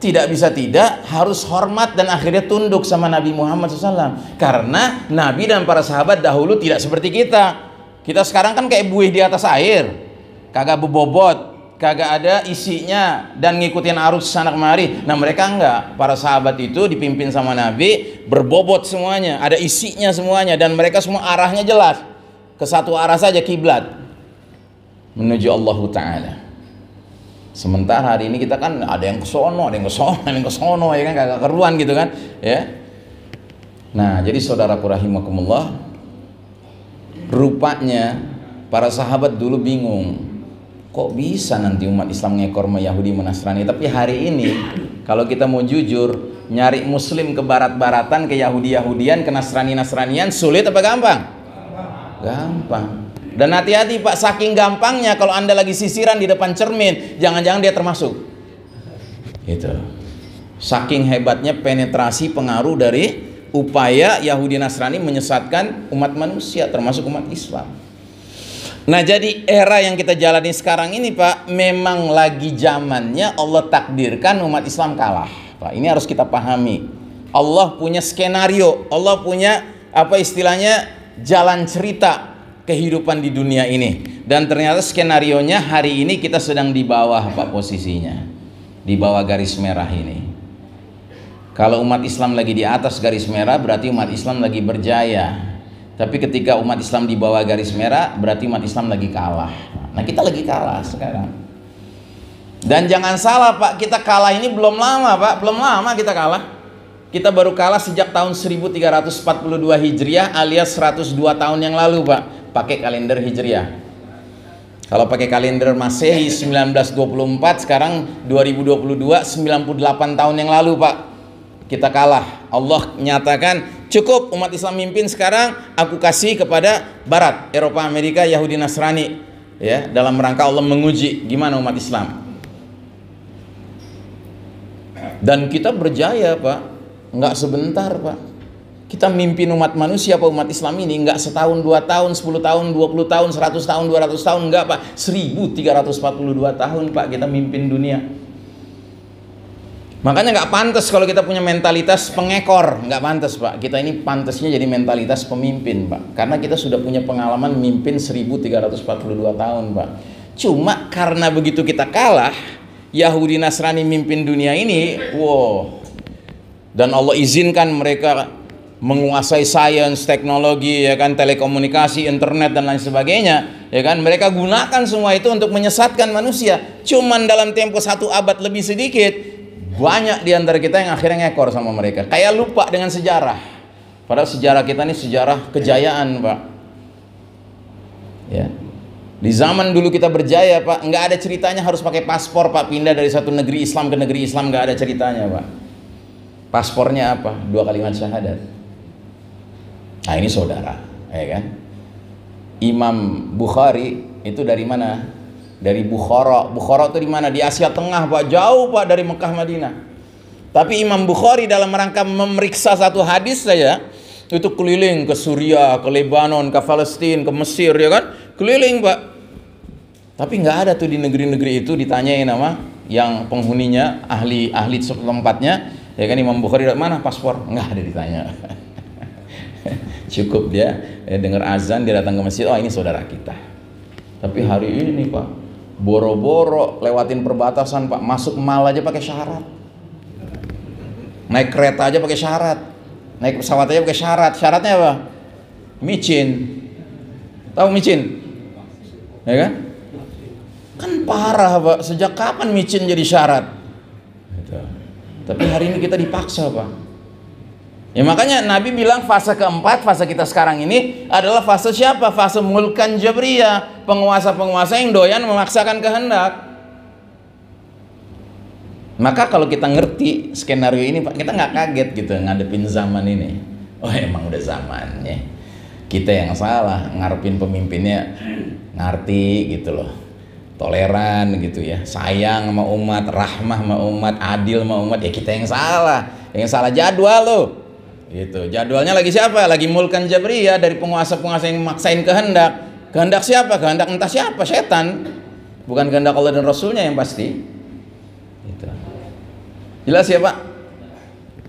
tidak bisa tidak harus hormat dan akhirnya tunduk sama Nabi Muhammad SAW. Karena Nabi dan para sahabat dahulu tidak seperti kita. Kita sekarang kan kayak buih di atas air, kagak bebobot, kagak ada isinya dan ngikutin arus sana kemari. Nah mereka enggak, para sahabat itu dipimpin sama Nabi, berbobot semuanya, ada isinya semuanya, dan mereka semua arahnya jelas, ke satu arah saja kiblat, menuju Allah Ta'ala. Sementara hari ini kita kan ada yang ke sono, ada yang ke sono, ada yang ke sono, ya kan, kagak keruan gitu kan, ya. Nah jadi saudaraku rahimakumullah, rupanya para sahabat dulu bingung, kok bisa nanti umat Islam ngekor sama Yahudi Nasrani. Tapi hari ini kalau kita mau jujur, nyari muslim ke barat-baratan, ke Yahudi-Yahudian, ke Nasrani-Nasranian sulit apa gampang? Gampang. Dan hati-hati Pak, saking gampangnya kalau Anda lagi sisiran di depan cermin, jangan-jangan dia termasuk. Gitu. Saking hebatnya penetrasi pengaruh dari upaya Yahudi Nasrani menyesatkan umat manusia, termasuk umat Islam. Nah jadi era yang kita jalani sekarang ini Pak, memang lagi zamannya Allah takdirkan umat Islam kalah Pak. Ini harus kita pahami. Allah punya skenario, Allah punya apa istilahnya, jalan cerita kehidupan di dunia ini. Dan ternyata skenarionya hari ini kita sedang di bawah Pak posisinya, di bawah garis merah ini. Kalau umat Islam lagi di atas garis merah, berarti umat Islam lagi berjaya. Tapi ketika umat Islam di bawah garis merah, berarti umat Islam lagi kalah. Nah kita lagi kalah sekarang. Dan jangan salah Pak, kita kalah ini belum lama Pak, belum lama kita kalah. Kita baru kalah sejak tahun 1342 Hijriah alias 102 tahun yang lalu Pak, pakai kalender Hijriah. Kalau pakai kalender Masehi 1924, sekarang 2022, 98 tahun yang lalu Pak, kita kalah. Allah nyatakan cukup umat Islam mimpin sekarang, aku kasih kepada Barat, Eropa, Amerika, Yahudi, Nasrani, ya, dalam rangka Allah menguji gimana umat Islam. Dan kita berjaya Pak, nggak sebentar Pak. Kita mimpin umat manusia Pak, umat Islam ini nggak setahun, 2 tahun, 10 tahun, 20 tahun, 100 tahun, 200 tahun, nggak Pak, 1342 tahun Pak kita mimpin dunia. Makanya nggak pantas kalau kita punya mentalitas pengekor, nggak pantas Pak. Kita ini pantasnya jadi mentalitas pemimpin Pak, karena kita sudah punya pengalaman mimpin 1342 tahun Pak. Cuma karena begitu kita kalah, Yahudi Nasrani mimpin dunia ini, wow. Dan Allah izinkan mereka menguasai sains, teknologi, ya kan, telekomunikasi, internet dan lain sebagainya, ya kan. Mereka gunakan semua itu untuk menyesatkan manusia. Cuman dalam tempo 1 abad lebih sedikit, banyak di antara kita yang akhirnya ngekor sama mereka, kayak lupa dengan sejarah. Padahal sejarah kita ini sejarah kejayaan Pak. Ya, di zaman dulu kita berjaya Pak, nggak ada ceritanya harus pakai paspor Pak, pindah dari satu negeri Islam ke negeri Islam, nggak ada ceritanya Pak. Paspornya apa? 2 kalimat syahadat. Nah ini saudara, ya kan. Imam Bukhari itu dari mana? Dari Bukhara. Bukhara itu di mana? Di Asia Tengah Pak, jauh Pak dari Mekah Madinah. Tapi Imam Bukhari dalam rangka memeriksa satu hadis saja itu keliling ke Suriah, ke Lebanon, ke Palestina, ke Mesir, ya kan, keliling Pak. Tapi nggak ada tuh di negeri-negeri itu ditanyain nama yang penghuninya, ahli tempatnya, ya kan. Imam Bukhari mana paspor? Nggak ada ditanya. Cukup dia dengar azan, dia datang ke masjid, oh ini saudara kita. Tapi hari ini Pak, boro-boro lewatin perbatasan Pak, masuk mal aja pakai syarat, naik kereta aja pakai syarat, naik pesawat aja pakai syarat. Syaratnya apa? Micin. Tahu micin? Ya kan? Kan parah Pak, sejak kapan micin jadi syarat? Gitu. Tapi hari ini kita dipaksa Pak. Ya makanya Nabi bilang fase keempat, fase kita sekarang ini adalah fase siapa? Fase mulkan jabriyah, penguasa-penguasa yang doyan memaksakan kehendak. Maka kalau kita ngerti skenario ini Pak, kita nggak kaget gitu ngadepin zaman ini. Oh emang udah zamannya. Kita yang salah, ngarepin pemimpinnya ngerti gitu loh, toleran gitu ya, sayang sama umat, rahmah sama umat, adil sama umat. Ya kita yang salah jadwal loh. Gitu. Jadwalnya lagi siapa? Lagi mulkan jabriyah, dari penguasa-penguasa yang memaksain kehendak. Kehendak siapa? Kehendak entah siapa, setan. Bukan kehendak Allah dan Rasulnya yang pasti. Gitu. Jelas ya Pak?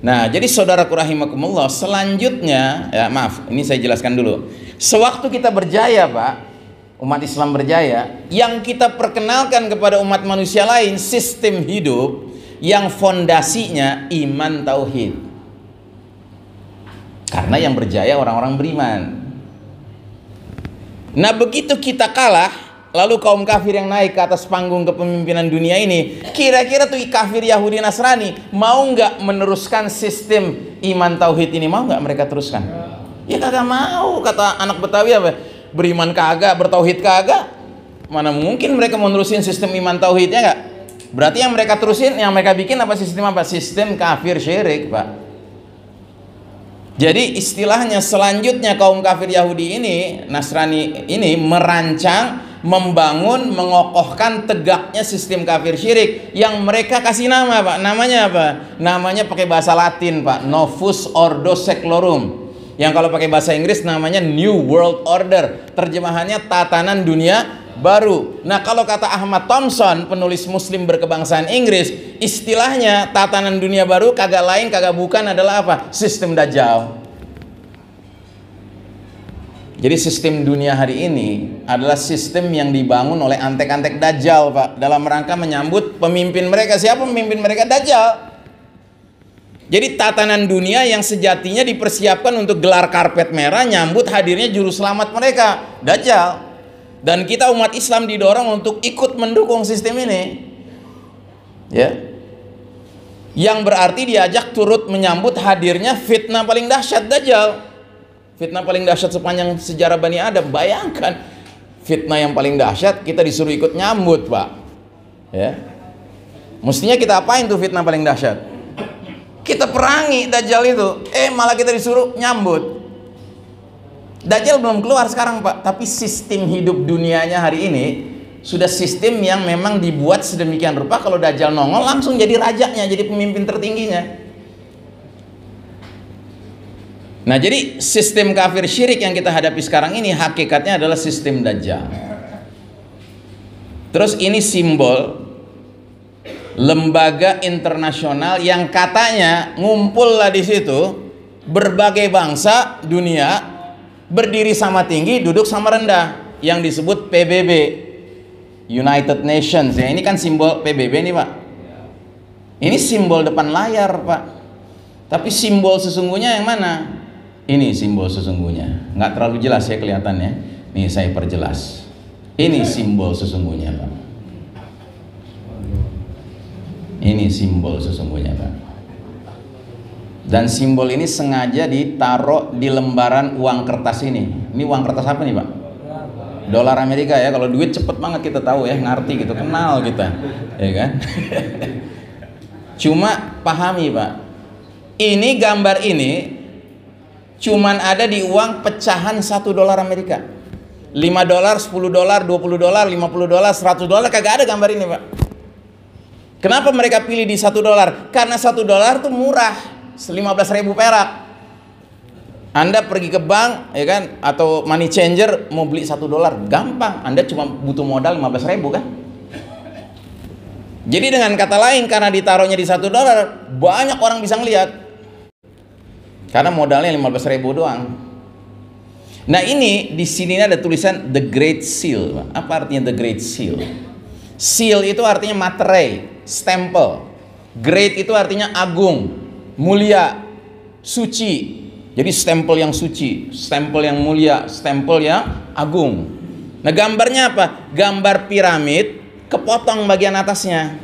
Nah, jadi saudaraku rahimakumullah, selanjutnya, ya maaf, ini saya jelaskan dulu. Sewaktu kita berjaya Pak, umat Islam berjaya, yang kita perkenalkan kepada umat manusia lain sistem hidup yang fondasinya iman tauhid. Karena yang berjaya orang-orang beriman. Nah, begitu kita kalah, lalu kaum kafir yang naik ke atas panggung kepemimpinan dunia ini, kira-kira tuh kafir Yahudi Nasrani mau nggak meneruskan sistem iman tauhid ini? Mau nggak mereka teruskan? Ya kagak mau. Kata anak Betawi apa? Beriman kagak, bertauhid kagak. Mana mungkin mereka mau nerusin sistem iman tauhidnya nggak? Berarti yang mereka terusin, yang mereka bikin apa? Sistem apa? Sistem kafir syirik, Pak. Jadi istilahnya selanjutnya kaum kafir Yahudi ini, Nasrani ini merancang, membangun, mengokohkan tegaknya sistem kafir syirik yang mereka kasih nama, Pak. Namanya apa? Namanya pakai bahasa Latin, Pak. Novus Ordo Seclorum. Yang kalau pakai bahasa Inggris namanya New World Order. Terjemahannya tatanan dunia baru. Nah, kalau kata Ahmad Thompson, penulis Muslim berkebangsaan Inggris, istilahnya tatanan dunia baru kagak lain kagak bukan adalah apa? Sistem Dajjal. Jadi sistem dunia hari ini adalah sistem yang dibangun oleh antek-antek Dajjal, Pak, dalam rangka menyambut pemimpin mereka. Siapa pemimpin mereka? Dajjal. Jadi tatanan dunia yang sejatinya dipersiapkan untuk gelar karpet merah nyambut hadirnya juru selamat mereka, Dajjal. Dan kita umat Islam didorong untuk ikut mendukung sistem ini, ya. Yang berarti diajak turut menyambut hadirnya fitnah paling dahsyat, Dajjal. Fitnah paling dahsyat sepanjang sejarah Bani Adam. Bayangkan fitnah yang paling dahsyat kita disuruh ikut nyambut, Pak. Ya. Mestinya kita apain tuh fitnah paling dahsyat? Kita perangi Dajjal itu. Malah kita disuruh nyambut. Dajjal belum keluar sekarang, Pak, tapi sistem hidup dunianya hari ini sudah sistem yang memang dibuat sedemikian rupa kalau Dajjal nongol langsung jadi rajanya, jadi pemimpin tertingginya. Nah, jadi sistem kafir syirik yang kita hadapi sekarang ini hakikatnya adalah sistem Dajjal. Terus ini simbol lembaga internasional yang katanya ngumpul lah di situ berbagai bangsa dunia, berdiri sama tinggi, duduk sama rendah, yang disebut PBB, United Nations. Ya, ini kan simbol PBB nih, Pak. Ini simbol depan layar, Pak. Tapi simbol sesungguhnya yang mana? Ini simbol sesungguhnya. Nggak terlalu jelas ya kelihatannya. Nih saya perjelas. Ini simbol sesungguhnya, Pak. Ini simbol sesungguhnya, Pak. Dan simbol ini sengaja ditaruh di lembaran uang kertas ini. Ini uang kertas apa nih, Pak? Dolar Amerika ya. Kalau duit cepet banget kita tahu ya, ngerti gitu, kenal kita, ya kan? Cuma pahami, Pak, ini gambar ini cuman ada di uang pecahan $1 Amerika. $5, $10, $20, $50, $100, kagak ada gambar ini, Pak. Kenapa mereka pilih di $1? Karena $1 tuh murah, 15.000 perak. Anda pergi ke bank, ya kan, atau money changer mau beli $1 gampang. Anda cuma butuh modal 15.000 kan. Jadi dengan kata lain, karena ditaruhnya di $1, banyak orang bisa ngelihat. Karena modalnya 15.000 doang. Nah, ini di sini ada tulisan The Great Seal. Apa artinya The Great Seal? Seal itu artinya materai, stempel. Great itu artinya agung, mulia, suci. Jadi stempel yang suci, stempel yang mulia, stempel yang agung. Nah, gambarnya apa? Gambar piramid, kepotong bagian atasnya.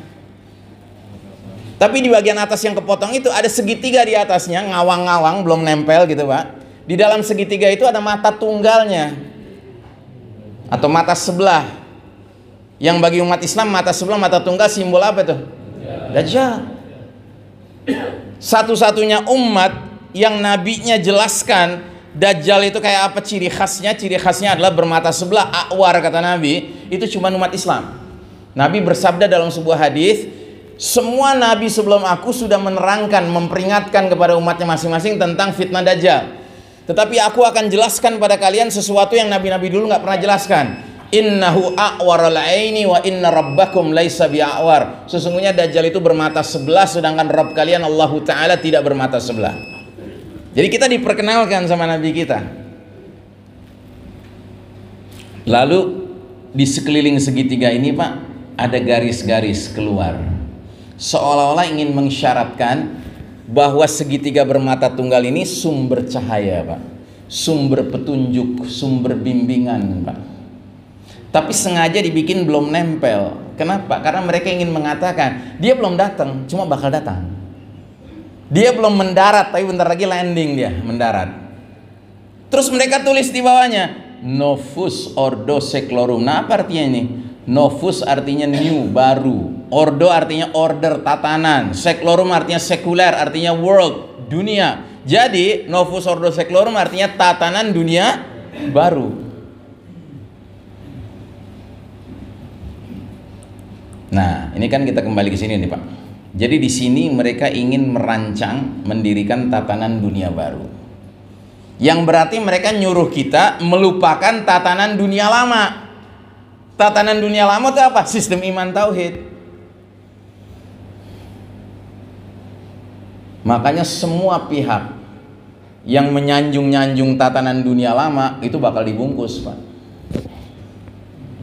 Tapi di bagian atas yang kepotong itu ada segitiga di atasnya, ngawang-ngawang, belum nempel gitu, Pak. Di dalam segitiga itu ada mata tunggalnya atau mata sebelah. Yang bagi umat Islam mata sebelah, mata tunggal simbol apa tuh? Dajjal. Satu-satunya umat yang nabinya jelaskan Dajjal itu kayak apa ciri khasnya. Ciri khasnya adalah bermata sebelah, a'war kata Nabi. Itu cuma umat Islam. Nabi bersabda dalam sebuah hadis, semua nabi sebelum aku sudah menerangkan, memperingatkan kepada umatnya masing-masing tentang fitnah Dajjal. Tetapi aku akan jelaskan pada kalian sesuatu yang nabi-nabi dulu nggak pernah jelaskan. Innahu a'waral aini wa inna rabbakum laisa bi'a'war. Sesungguhnya Dajjal itu bermata sebelah, sedangkan Rabb kalian Allah Ta'ala tidak bermata sebelah. Jadi kita diperkenalkan sama Nabi kita. Lalu di sekeliling segitiga ini Pak, ada garis-garis keluar. Seolah-olah ingin mengisyaratkan bahwa segitiga bermata tunggal ini sumber cahaya Pak, sumber petunjuk, sumber bimbingan Pak. Tapi sengaja dibikin belum nempel. Kenapa? Karena mereka ingin mengatakan dia belum datang, cuma bakal datang. Dia belum mendarat, tapi bentar lagi landing, dia mendarat. Terus mereka tulis di bawahnya Novus Ordo Seclorum. Nah, apa artinya ini? Novus artinya new, baru. Ordo artinya order, tatanan. Seclorum artinya sekuler, artinya world, dunia. Jadi Novus Ordo Seclorum artinya tatanan dunia baru. Nah, ini kan kita kembali ke sini nih Pak. Jadi di sini mereka ingin merancang, mendirikan tatanan dunia baru. Yang berarti mereka nyuruh kita melupakan tatanan dunia lama. Tatanan dunia lama itu apa? Sistem iman tauhid. Makanya semua pihak yang menyanjung-nyanjung tatanan dunia lama itu bakal dibungkus Pak.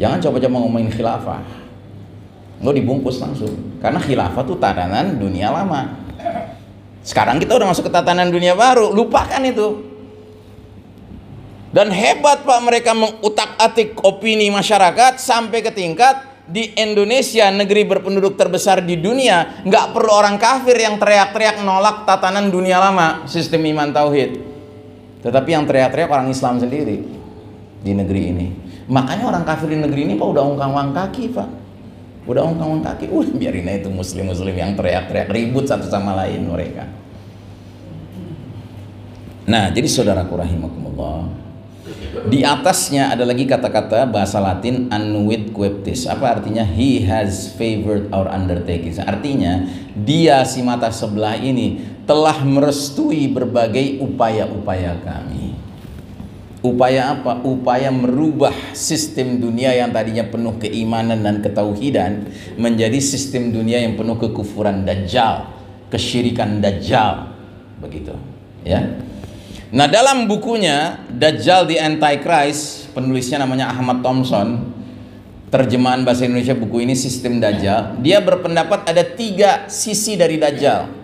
Jangan coba-coba ngomongin khilafah. Lo dibungkus langsung, karena khilafah tuh tatanan dunia lama. Sekarang kita udah masuk ke tatanan dunia baru, lupakan itu. Dan hebat Pak, mereka mengutak-atik opini masyarakat sampai ke tingkat di Indonesia, negeri berpenduduk terbesar di dunia, nggak perlu orang kafir yang teriak-teriak nolak tatanan dunia lama, sistem iman tauhid. Tetapi yang teriak-teriak orang Islam sendiri di negeri ini. Makanya orang kafir di negeri ini Pak udah ongkang-ongkang kaki Pak. Udah ongkang kaki, biarin aja itu muslim-muslim yang teriak-teriak, ribut satu sama lain mereka. Nah, jadi saudaraku rahimakumullah, di atasnya ada lagi kata-kata bahasa Latin annuit coeptis. Apa artinya? He has favored our undertakings. Artinya dia, si mata sebelah ini, telah merestui berbagai upaya-upaya kami. Upaya apa? Upaya merubah sistem dunia yang tadinya penuh keimanan dan ketauhidan menjadi sistem dunia yang penuh kekufuran dajjal, kesyirikan dajjal, begitu ya. Nah, dalam bukunya Dajjal the Antichrist, penulisnya namanya Ahmad Thompson, terjemahan bahasa Indonesia buku ini Sistem Dajjal, dia berpendapat ada 3 sisi dari Dajjal.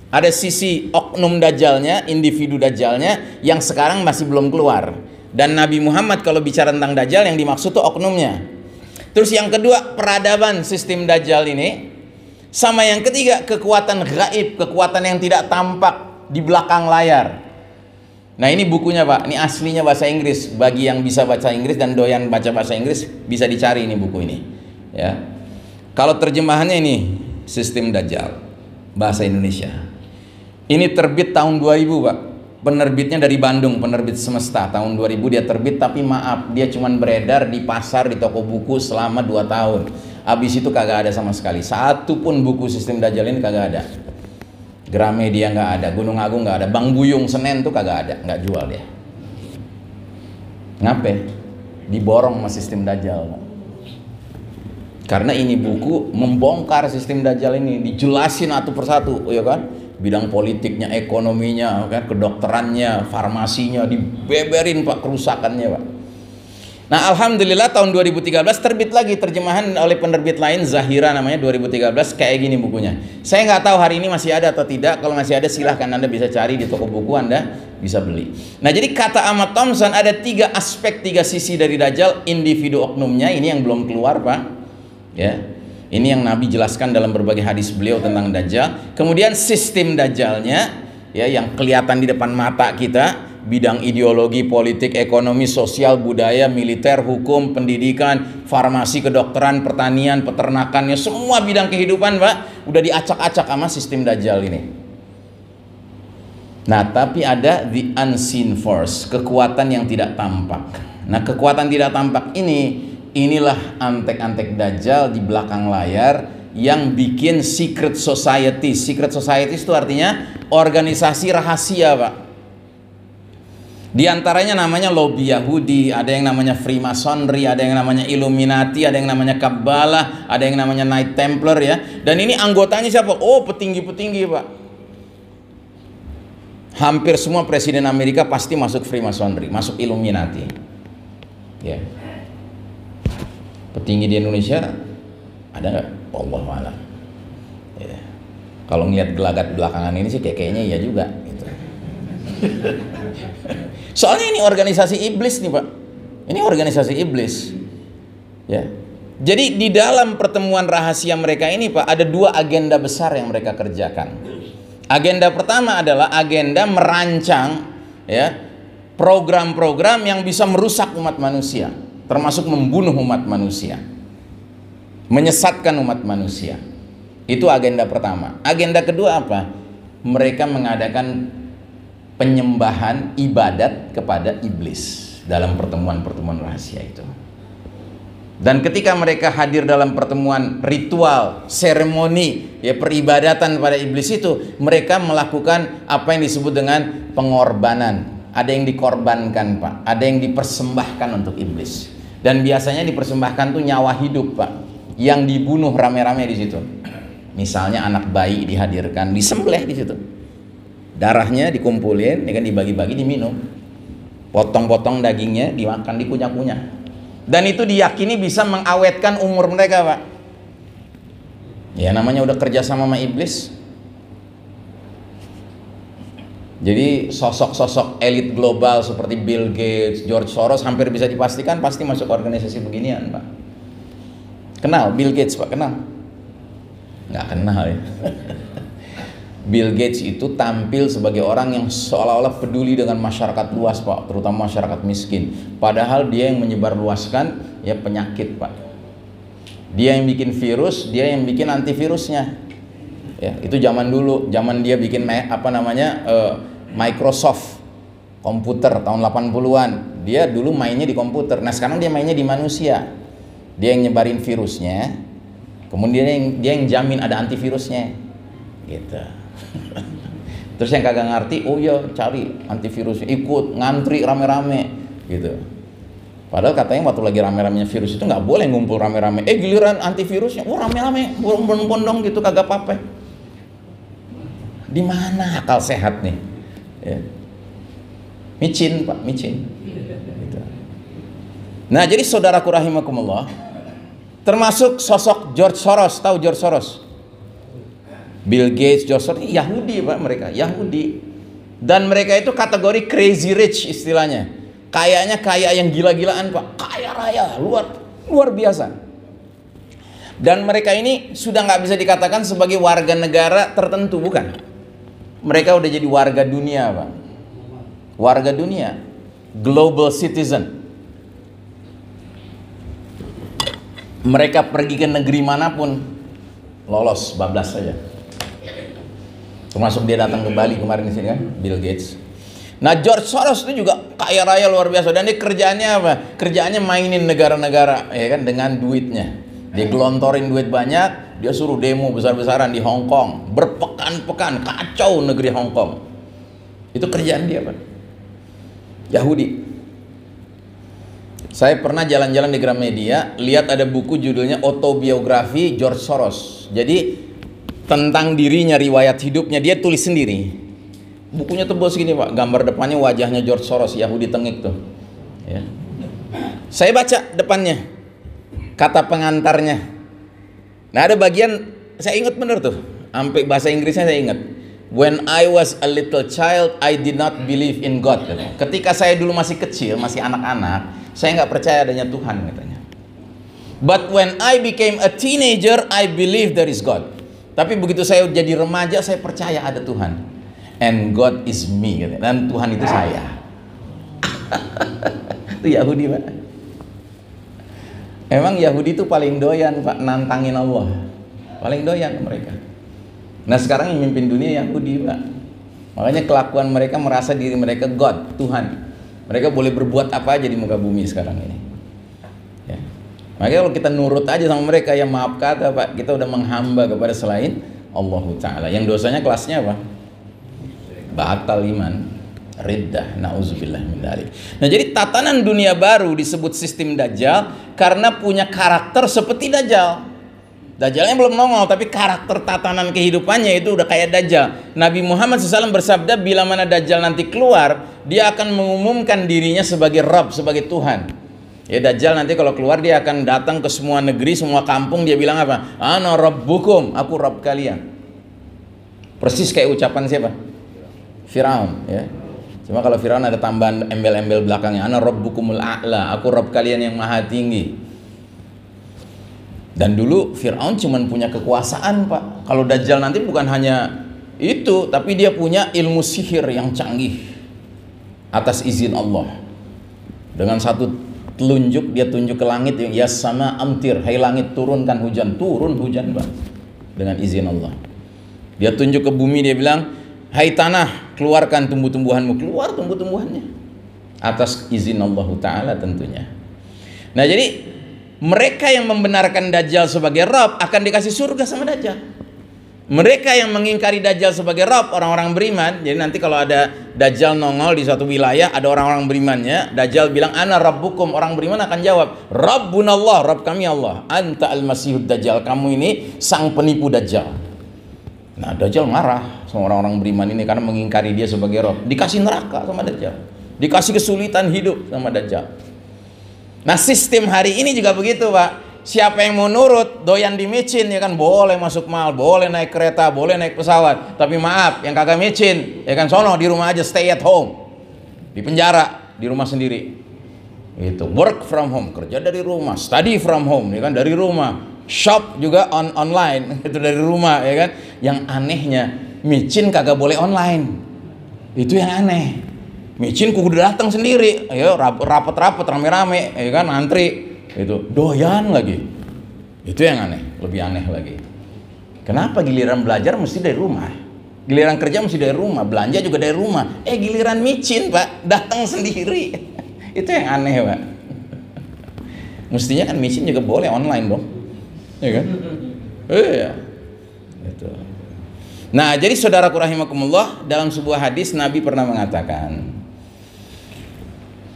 Ada sisi oknum dajjalnya, individu dajjalnya yang sekarang masih belum keluar. Dan Nabi Muhammad kalau bicara tentang dajjal yang dimaksud tuh oknumnya. Terus yang kedua, peradaban sistem dajjal ini. Sama yang ketiga, kekuatan gaib, kekuatan yang tidak tampak di belakang layar. Nah, ini bukunya Pak, ini aslinya bahasa Inggris. Bagi yang bisa baca Inggris dan doyan baca bahasa Inggris, bisa dicari ini buku ini ya. Kalau terjemahannya ini Sistem Dajjal bahasa Indonesia. Ini terbit tahun 2000 Pak. Penerbitnya dari Bandung, penerbit Semesta. Tahun 2000 dia terbit, tapi maaf, dia cuman beredar di pasar, di toko buku selama 2 tahun. Habis itu kagak ada sama sekali. Satu pun buku Sistem Dajjal ini kagak ada. Gramedia nggak ada, Gunung Agung nggak ada, Bang Buyung Senen tuh kagak ada, nggak jual dia. Ngapain? Diborong sama Sistem Dajjal Pak. Karena ini buku membongkar Sistem Dajjal ini, dijelasin satu persatu, ya kan? Bidang politiknya, ekonominya, kan, kedokterannya, farmasinya, dibeberin Pak, kerusakannya Pak. Nah, alhamdulillah tahun 2013 terbit lagi terjemahan oleh penerbit lain, Zahira namanya, 2013, kayak gini bukunya. Saya nggak tahu hari ini masih ada atau tidak. Kalau masih ada silahkan Anda bisa cari di toko buku, Anda bisa beli. Nah, jadi kata Ahmad Thompson ada 3 aspek, 3 sisi dari Dajjal. Individu oknumnya ini yang belum keluar Pak, ya. Ini yang Nabi jelaskan dalam berbagai hadis beliau tentang Dajjal. Kemudian sistem Dajjalnya, ya, yang kelihatan di depan mata kita, bidang ideologi, politik, ekonomi, sosial, budaya, militer, hukum, pendidikan, farmasi, kedokteran, pertanian, peternakannya, semua bidang kehidupan Pak, udah diacak-acak sama sistem Dajjal ini. Nah, tapi ada the unseen force, kekuatan yang tidak tampak. Nah, kekuatan tidak tampak inilah antek-antek Dajjal di belakang layar yang bikin secret society. Secret society itu artinya organisasi rahasia Pak. Di antaranya namanya lobby Yahudi, ada yang namanya Freemasonry, ada yang namanya Illuminati, ada yang namanya Kabbalah, ada yang namanya Knight Templar ya. Dan ini anggotanya siapa? Oh, petinggi-petinggi Pak. Hampir semua presiden Amerika pasti masuk Freemasonry, masuk Illuminati. Ya. Petinggi di Indonesia ada nggak? Wallahu a'lam. Ya. Kalau ngeliat gelagat belakangan ini sih kayaknya iya juga. Gitu. Soalnya ini organisasi iblis nih Pak. Ini organisasi iblis. Ya. Jadi di dalam pertemuan rahasia mereka ini Pak, ada dua agenda besar yang mereka kerjakan. Agenda pertama adalah agenda merancang ya program-program yang bisa merusak umat manusia, termasuk membunuh umat manusia, menyesatkan umat manusia. Itu agenda pertama. Agenda kedua apa? Mereka mengadakan penyembahan ibadat kepada iblis dalam pertemuan-pertemuan rahasia itu. Dan ketika mereka hadir dalam pertemuan ritual, seremoni, ya peribadatan pada iblis itu, mereka melakukan apa yang disebut dengan pengorbanan. Ada yang dikorbankan Pak, ada yang dipersembahkan untuk iblis. Dan biasanya dipersembahkan tuh nyawa hidup Pak, yang dibunuh rame-rame di situ. Misalnya anak bayi dihadirkan, disembelih di situ. Darahnya dikumpulin, ya kan, dibagi-bagi, diminum. Potong-potong dagingnya dimakan, dikunyah-kunyah. Dan itu diyakini bisa mengawetkan umur mereka Pak. Ya namanya udah kerja sama iblis. Jadi sosok-sosok elit global seperti Bill Gates, George Soros hampir bisa dipastikan pasti masuk organisasi beginian Pak. Kenal Bill Gates Pak? Kenal? Nggak kenal ya. Bill Gates itu tampil sebagai orang yang seolah-olah peduli dengan masyarakat luas Pak, terutama masyarakat miskin. Padahal dia yang menyebarluaskan ya penyakit Pak. Dia yang bikin virus, dia yang bikin antivirusnya. Ya, itu zaman dulu, zaman dia bikin Microsoft komputer tahun 80-an. Dia dulu mainnya di komputer. Nah, sekarang dia mainnya di manusia. Dia yang nyebarin virusnya. Kemudian dia yang jamin ada antivirusnya. Gitu. Terus yang kagak ngerti, oh ya cari antivirusnya, ikut ngantri rame-rame gitu. Padahal katanya waktu lagi rame-ramenya virus itu nggak boleh ngumpul rame-rame. Giliran antivirusnya, oh rame-rame, bondong-bondong gitu, kagak apa-apa. Di mana akal sehat nih? Ya. Micin Pak, micin. Gitu. Nah jadi saudaraku rahimakumullah, termasuk sosok George Soros, tahu George Soros? Bill Gates, George Soros, Yahudi Pak, mereka Yahudi. Dan mereka itu kategori crazy rich istilahnya. Kayaknya kaya yang gila-gilaan Pak, kaya raya, luar biasa. Dan mereka ini sudah nggak bisa dikatakan sebagai warga negara tertentu, bukan. Mereka udah jadi warga dunia Pak. Warga dunia, global citizen. Mereka pergi ke negeri manapun lolos, bablas saja. Termasuk dia datang ke Bali kemarin di sini kan, Bill Gates. Nah George Soros itu juga kaya raya luar biasa, dan dia kerjaannya apa? Kerjaannya mainin negara-negara, ya kan, dengan duitnya. Dia gelontorin duit banyak, dia suruh demo besar-besaran di Hong Kong, berpekan-pekan, kacau negeri Hong Kong. Itu kerjaan dia Pak. Yahudi. Saya pernah jalan-jalan di Gramedia, lihat ada buku judulnya Autobiografi George Soros. Jadi tentang dirinya, riwayat hidupnya, dia tulis sendiri. Bukunya tebal segini Pak, gambar depannya wajahnya George Soros, Yahudi tengik tuh ya. Saya baca depannya, kata pengantarnya. Nah ada bagian, saya ingat bener tuh, sampai bahasa Inggrisnya saya ingat. When I was a little child, I did not believe in God. Ketika saya dulu masih kecil, masih anak-anak, saya nggak percaya adanya Tuhan katanya. But when I became a teenager, I believe there is God. Tapi begitu saya jadi remaja, saya percaya ada Tuhan. And God is me, dan Tuhan itu saya. Itu Yahudi Pak. Emang Yahudi itu paling doyan Pak, nantangin Allah. Paling doyan mereka. Nah sekarang yang mimpin dunia Yahudi Pak. Makanya kelakuan mereka merasa diri mereka God, Tuhan. Mereka boleh berbuat apa aja di muka bumi sekarang ini. Ya. Makanya kalau kita nurut aja sama mereka, ya maaf kata Pak, kita udah menghamba kepada selain Allah Ta'ala. Yang dosanya kelasnya apa? Batal iman, riddah, na'udzubillah min dzalik. Nah jadi tatanan dunia baru disebut sistem Dajjal karena punya karakter seperti Dajjal. Dajjalnya belum nongol, tapi karakter tatanan kehidupannya itu udah kayak Dajjal. Nabi Muhammad SAW bersabda, bila mana Dajjal nanti keluar, dia akan mengumumkan dirinya sebagai Rabb, sebagai Tuhan. Ya, Dajjal nanti kalau keluar dia akan datang ke semua negeri, semua kampung, dia bilang apa? Ana rabbukum, aku Rabb kalian. Persis kayak ucapan siapa? Firaun, ya. Cuma kalau Firaun ada tambahan embel-embel belakangnya, ana rabbukumul a'la, aku Rabb kalian yang maha tinggi. Dan dulu Firaun cuma punya kekuasaan, Pak. Kalau Dajjal nanti bukan hanya itu, tapi dia punya ilmu sihir yang canggih atas izin Allah. Dengan satu telunjuk dia tunjuk ke langit, ya sama amtir, hai langit turunkan hujan, turun hujan, Pak, dengan izin Allah. Dia tunjuk ke bumi, dia bilang, hai tanah keluarkan tumbuh-tumbuhanmu, keluar tumbuh-tumbuhannya atas izin Allah Ta'ala tentunya. Nah, jadi mereka yang membenarkan Dajjal sebagai Rabb akan dikasih surga sama Dajjal. Mereka yang mengingkari Dajjal sebagai Rabb, orang-orang beriman. Jadi nanti kalau ada Dajjal nongol di suatu wilayah, ada orang-orang berimannya, Dajjal bilang ana rabbukum, orang beriman akan jawab Rabbunallah, Rabb kami Allah, anta al-masihud Dajjal, kamu ini sang penipu Dajjal. Nah, Dajjal marah sama orang-orang beriman ini karena mengingkari dia sebagai Rabb. Dikasih neraka sama Dajjal, dikasih kesulitan hidup sama Dajjal. Nah, sistem hari ini juga begitu, Pak. Siapa yang mau nurut, doyan di micin, ya kan, boleh masuk mal, boleh naik kereta, boleh naik pesawat. Tapi maaf, yang kagak micin, ya kan, sono di rumah aja, stay at home, di penjara, di rumah sendiri. Itu work from home, kerja dari rumah, study from home, ya kan, dari rumah, shop juga online, itu dari rumah, ya kan. Yang anehnya, micin kagak boleh online, itu yang aneh. Micin kudu datang sendiri, ayo rapat-rapat, rame-rame, ya kan, antri. Itu doyan lagi, itu yang aneh, lebih aneh lagi. Kenapa giliran belajar mesti dari rumah, giliran kerja mesti dari rumah, belanja juga dari rumah, giliran micin, Pak, datang sendiri. Itu yang aneh, Pak. Mestinya kan micin juga boleh online dong, ya kan? Iya. Itu. Nah, jadi saudaraku rahimakumullah, dalam sebuah hadis Nabi pernah mengatakan,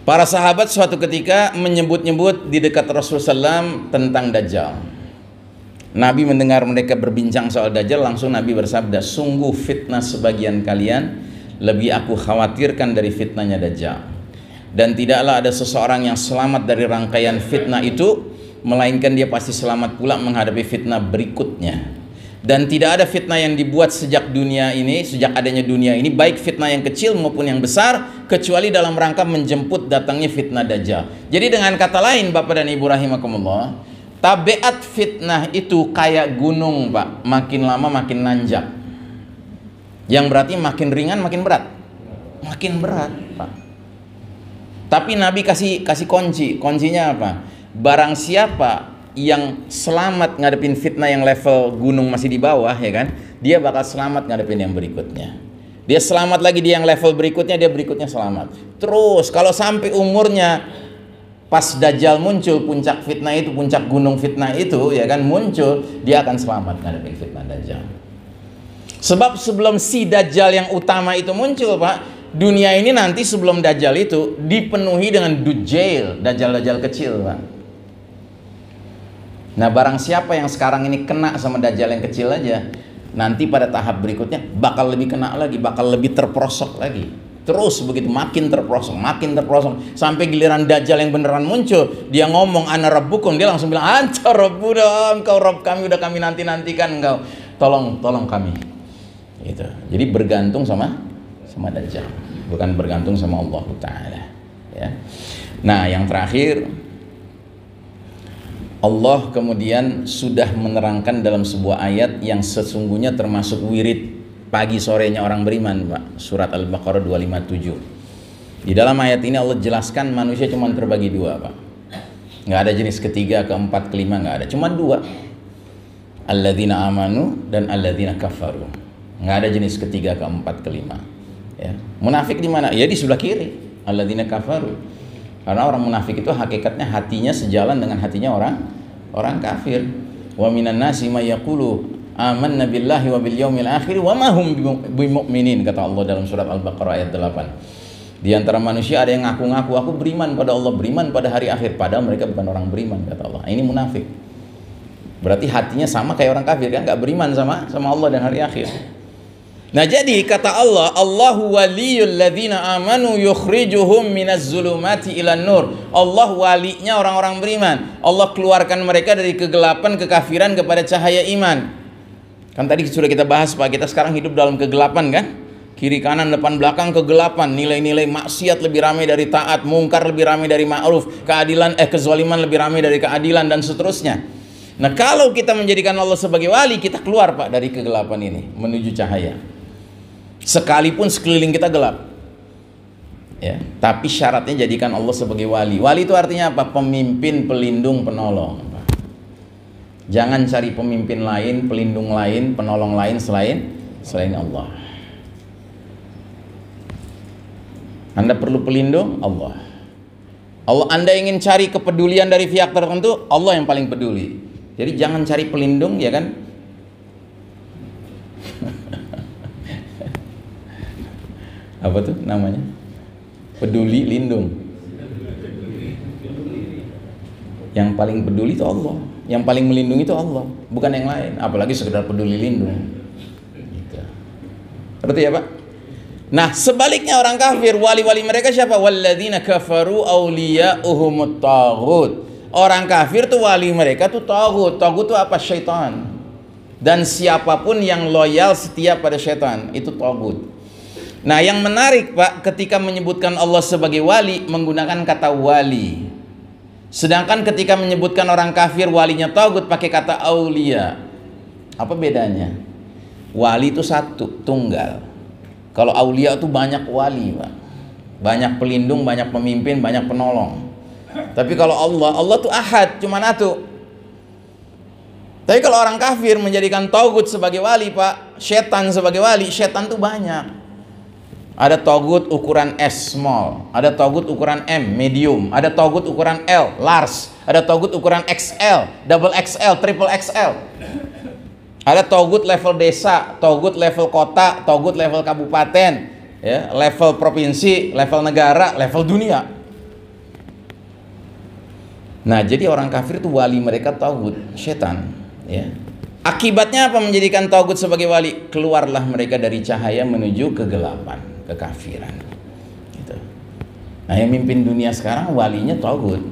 para sahabat suatu ketika menyebut-nyebut di dekat Rasulullah SAW tentang Dajjal. Nabi mendengar mereka berbincang soal Dajjal, langsung Nabi bersabda, sungguh fitnah sebagian kalian lebih aku khawatirkan dari fitnahnya Dajjal. Dan tidaklah ada seseorang yang selamat dari rangkaian fitnah itu, melainkan dia pasti selamat pula menghadapi fitnah berikutnya. Dan tidak ada fitnah yang dibuat sejak dunia ini, sejak adanya dunia ini, baik fitnah yang kecil maupun yang besar, kecuali dalam rangka menjemput datangnya fitnah Dajjal. Jadi dengan kata lain, Bapak dan Ibu rahimakumullah, tabiat fitnah itu kayak gunung, Pak, makin lama makin nanjak. Yang berarti makin ringan makin berat. Makin berat, Pak. Tapi Nabi kasih kunci. Kuncinya apa? Barang siapa yang selamat ngadepin fitnah yang level gunung masih di bawah, ya kan, dia bakal selamat ngadepin yang berikutnya. Dia selamat lagi di yang level berikutnya, dia berikutnya selamat. Terus kalau sampai umurnya pas Dajjal muncul, puncak fitnah itu, puncak gunung fitnah itu, ya kan, muncul, dia akan selamat ngadepin fitnah Dajjal. Sebab sebelum si Dajjal yang utama itu muncul, Pak, dunia ini nanti sebelum Dajjal itu dipenuhi dengan Dujail, Dajjal-Dajjal kecil, Pak. Nah, barang siapa yang sekarang ini kena sama Dajjal yang kecil aja, nanti pada tahap berikutnya bakal lebih kena lagi, bakal lebih terperosok lagi. Terus begitu, makin terperosok, sampai giliran Dajjal yang beneran muncul, dia ngomong ana rabbukum, dia langsung bilang anta rabbuna, engkau Rabb kami, udah kami nanti-nantikan engkau, tolong kami. Itu. Jadi bergantung sama Dajjal, bukan bergantung sama Allah Ta'ala, ya. Nah, yang terakhir, Allah kemudian sudah menerangkan dalam sebuah ayat yang sesungguhnya termasuk wirid pagi sorenya orang beriman, Pak. Surat Al-Baqarah 257. Di dalam ayat ini Allah jelaskan manusia cuma terbagi dua, Pak. Nggak ada jenis ketiga, keempat, kelima, nggak ada. Cuma dua. Alladzina amanu dan alladzina kafaru. Nggak ada jenis ketiga, keempat, kelima. Ya. Munafik di mana? Ya di sebelah kiri. Alladzina kafaru. Karena orang munafik itu hakikatnya hatinya sejalan dengan hatinya orang kafir. Wa minan nasi may yaqulu amanna billahi wa bil yaumil akhir wa ma hum bimu'minin, kata Allah dalam surat Al-Baqarah ayat 8. Di antara manusia ada yang ngaku-ngaku aku beriman pada Allah, beriman pada hari akhir, padahal mereka bukan orang beriman, kata Allah. Ini munafik. Berarti hatinya sama kayak orang kafir, kan, enggak beriman sama Allah dan hari akhir. Nah, jadi kata Allah, Allahu waliyul ladzina amanu yukhrijuhum minaz zulumati ilan nur. Allah walinya orang-orang beriman. Allah keluarkan mereka dari kegelapan kekafiran kepada cahaya iman. Kan tadi sudah kita bahas Pak, kita sekarang hidup dalam kegelapan kan? Kiri kanan depan belakang kegelapan, nilai-nilai maksiat lebih ramai dari taat, mungkar lebih ramai dari ma'ruf, kezaliman lebih ramai dari keadilan dan seterusnya. Nah, kalau kita menjadikan Allah sebagai wali, kita keluar Pak dari kegelapan ini menuju cahaya. Sekalipun sekeliling kita gelap, ya, tapi syaratnya jadikan Allah sebagai wali. Wali itu artinya apa? Pemimpin, pelindung, penolong. Jangan cari pemimpin lain, pelindung lain, penolong lain selain Allah. Anda perlu pelindung, Allah. Anda ingin cari kepedulian dari pihak tertentu, Allah yang paling peduli. Jadi jangan cari pelindung, ya kan? Apa tuh namanya? Peduli lindung. Yang paling peduli itu Allah, yang paling melindungi itu Allah, bukan yang lain. Apalagi sekedar peduli lindung. Gitu. Berarti ya Pak? Nah, sebaliknya orang kafir, wali-wali mereka siapa? Walladzina kafaru awliya'uhumut taghut. Orang kafir tuh wali mereka tuh taghut. Taghut itu apa? Syaitan. Dan siapapun yang loyal setia pada syaitan itu taghut. Nah, yang menarik Pak, ketika menyebutkan Allah sebagai wali menggunakan kata wali. Sedangkan ketika menyebutkan orang kafir walinya taghut pakai kata aulia. Apa bedanya? Wali itu satu, tunggal. Kalau aulia itu banyak wali Pak. Banyak pelindung, banyak pemimpin, banyak penolong. Tapi kalau Allah tuh ahad, cuma satu. Tapi kalau orang kafir menjadikan taghut sebagai wali Pak, setan sebagai wali, setan tuh banyak. Ada taghut ukuran S small, ada taghut ukuran M medium, ada taghut ukuran L large, ada taghut ukuran XL, double XL, triple XL. Ada taghut level desa, taghut level kota, taghut level kabupaten, ya, level provinsi, level negara, level dunia. Nah, jadi orang kafir itu wali mereka taghut, setan, ya. Akibatnya apa menjadikan taghut sebagai wali? Keluarlah mereka dari cahaya menuju kegelapan, kekafiran. Gitu. Nah, yang mimpin dunia sekarang walinya taghut.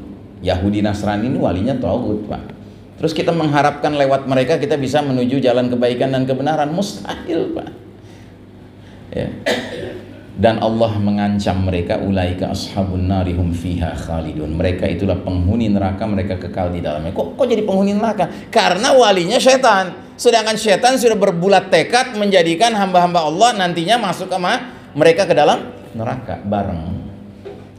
Yahudi Nasrani ini walinya taghut, Pak. Terus kita mengharapkan lewat mereka kita bisa menuju jalan kebaikan dan kebenaran, mustahil, Pak. Ya. Dan Allah mengancam mereka, ulaika ashabun nari hum fiha khalidun. Mereka itulah penghuni neraka, mereka kekal di dalamnya. Kok jadi penghuni neraka? Karena walinya setan. Sedangkan setan sudah berbulat tekad menjadikan hamba-hamba Allah nantinya masuk mereka ke dalam neraka bareng.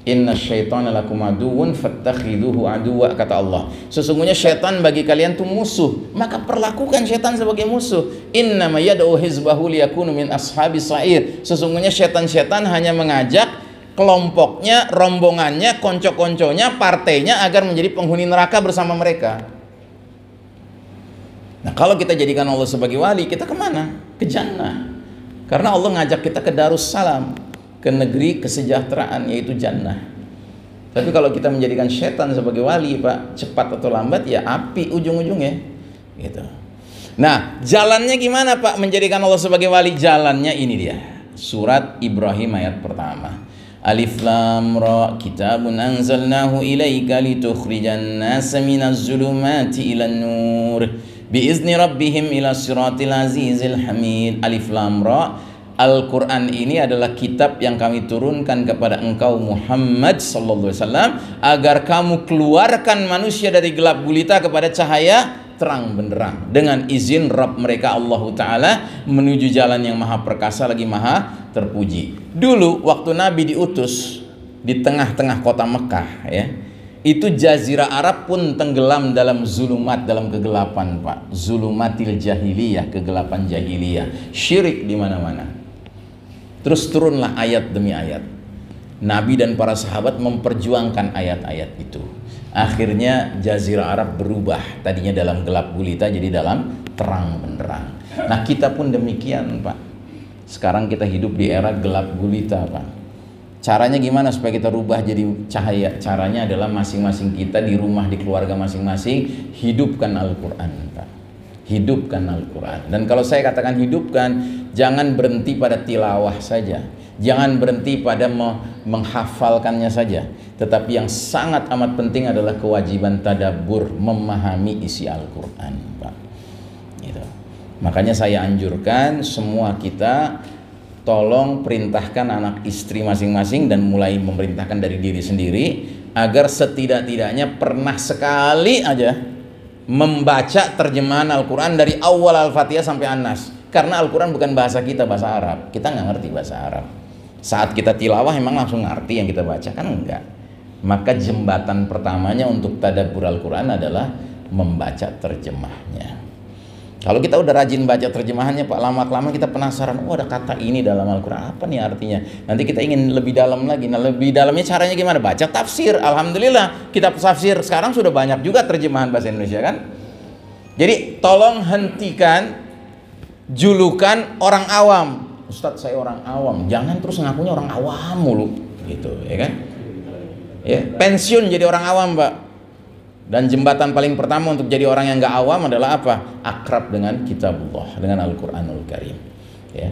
Inna syaitana lakum aduwwun fattakhiduhu aduwwa, kata Allah. Sesungguhnya syaitan bagi kalian itu musuh, maka perlakukan syaitan sebagai musuh. Innama yad'u hizbahu liyakunu min ashabis sa'ir. Sesungguhnya syaitan hanya mengajak kelompoknya, rombongannya, konco-konconya, partainya agar menjadi penghuni neraka bersama mereka. Nah, kalau kita jadikan Allah sebagai wali, kita kemana? Ke jannah. Karena Allah ngajak kita ke Darussalam, ke negeri kesejahteraan, yaitu jannah. Tapi kalau kita menjadikan setan sebagai wali, Pak, cepat atau lambat ya api ujung-ujungnya, gitu. Nah, jalannya gimana, Pak, menjadikan Allah sebagai wali? Jalannya ini dia, surat Ibrahim ayat pertama. Alif lam ra, kitabun anzalnahu ilaika litukhrijan nasa minaz zulumati ilan nur biizni rabbihim ila siratil azizil hamid. Alif lam ra, Al-Quran ini adalah kitab yang kami turunkan kepada engkau Muhammad sallallahu alaihi wasallam agar kamu keluarkan manusia dari gelap gulita kepada cahaya terang benderang dengan izin Rabb mereka Allah Ta'ala menuju jalan yang maha perkasa lagi maha terpuji. Dulu waktu Nabi diutus di tengah-tengah kota Mekah, ya, itu jazirah Arab pun tenggelam dalam zulumat, dalam kegelapan, Pak. Zulumatil jahiliyah, kegelapan jahiliyah, syirik di mana-mana. Terus turunlah ayat demi ayat. Nabi dan para sahabat memperjuangkan ayat-ayat itu. Akhirnya jazirah Arab berubah. Tadinya dalam gelap gulita jadi dalam terang benderang. Nah, kita pun demikian, Pak. Sekarang kita hidup di era gelap gulita, Pak. Caranya gimana supaya kita rubah jadi cahaya? Caranya adalah masing-masing kita di rumah, di keluarga masing-masing hidupkan Al-Quran, Pak. Hidupkan Al-Quran. Dan kalau saya katakan hidupkan, jangan berhenti pada tilawah saja, jangan berhenti pada menghafalkannya saja, tetapi yang sangat amat penting adalah kewajiban tadabbur, memahami isi Al-Quran, Pak. Gitu. Makanya saya anjurkan semua kita tolong perintahkan anak istri masing-masing dan mulai memerintahkan dari diri sendiri agar setidak-tidaknya pernah sekali aja membaca terjemahan Al-Quran dari awal Al-Fatihah sampai An-Nas. Karena Al-Quran bukan bahasa kita, bahasa Arab. Kita nggak ngerti bahasa Arab. Saat kita tilawah emang langsung ngerti yang kita baca? Kan enggak. Maka jembatan pertamanya untuk tadabbur Al-Quran adalah membaca terjemahnya. Kalau kita udah rajin baca terjemahannya, Pak, lama-lama kita penasaran, oh ada kata ini dalam Al-Quran, apa nih artinya? Nanti kita ingin lebih dalam lagi. Nah, lebih dalamnya caranya gimana? Baca tafsir. Alhamdulillah, kitab tafsir sekarang sudah banyak juga terjemahan bahasa Indonesia, kan? Jadi tolong hentikan julukan orang awam. Ustadz, saya orang awam. Jangan terus ngakunya orang awam mulu, gitu, ya kan? Ya, pensiun jadi orang awam, Pak. Dan jembatan paling pertama untuk jadi orang yang nggak awam adalah apa? Akrab dengan kitabullah, dengan Al-Quranul Karim. Ya.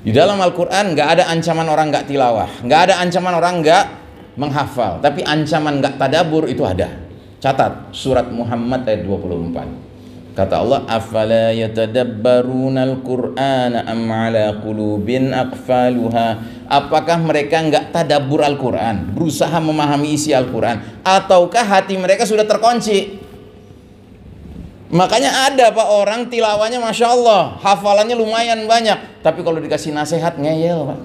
Di dalam Al-Quran nggak ada ancaman orang nggak tilawah, nggak ada ancaman orang nggak menghafal, tapi ancaman nggak tadabur itu ada. Catat surat Muhammad ayat 24. Kata Allah, afala yatadabbaruna al-Qur'ana am ala qulubin aqfaluha. Apakah mereka enggak tadabbur Al-Quran, berusaha memahami isi Al-Quran, ataukah hati mereka sudah terkunci? Makanya ada, Pak, orang tilawanya Masya Allah, hafalannya lumayan banyak, tapi kalau dikasih nasihat ngeyel, Pak.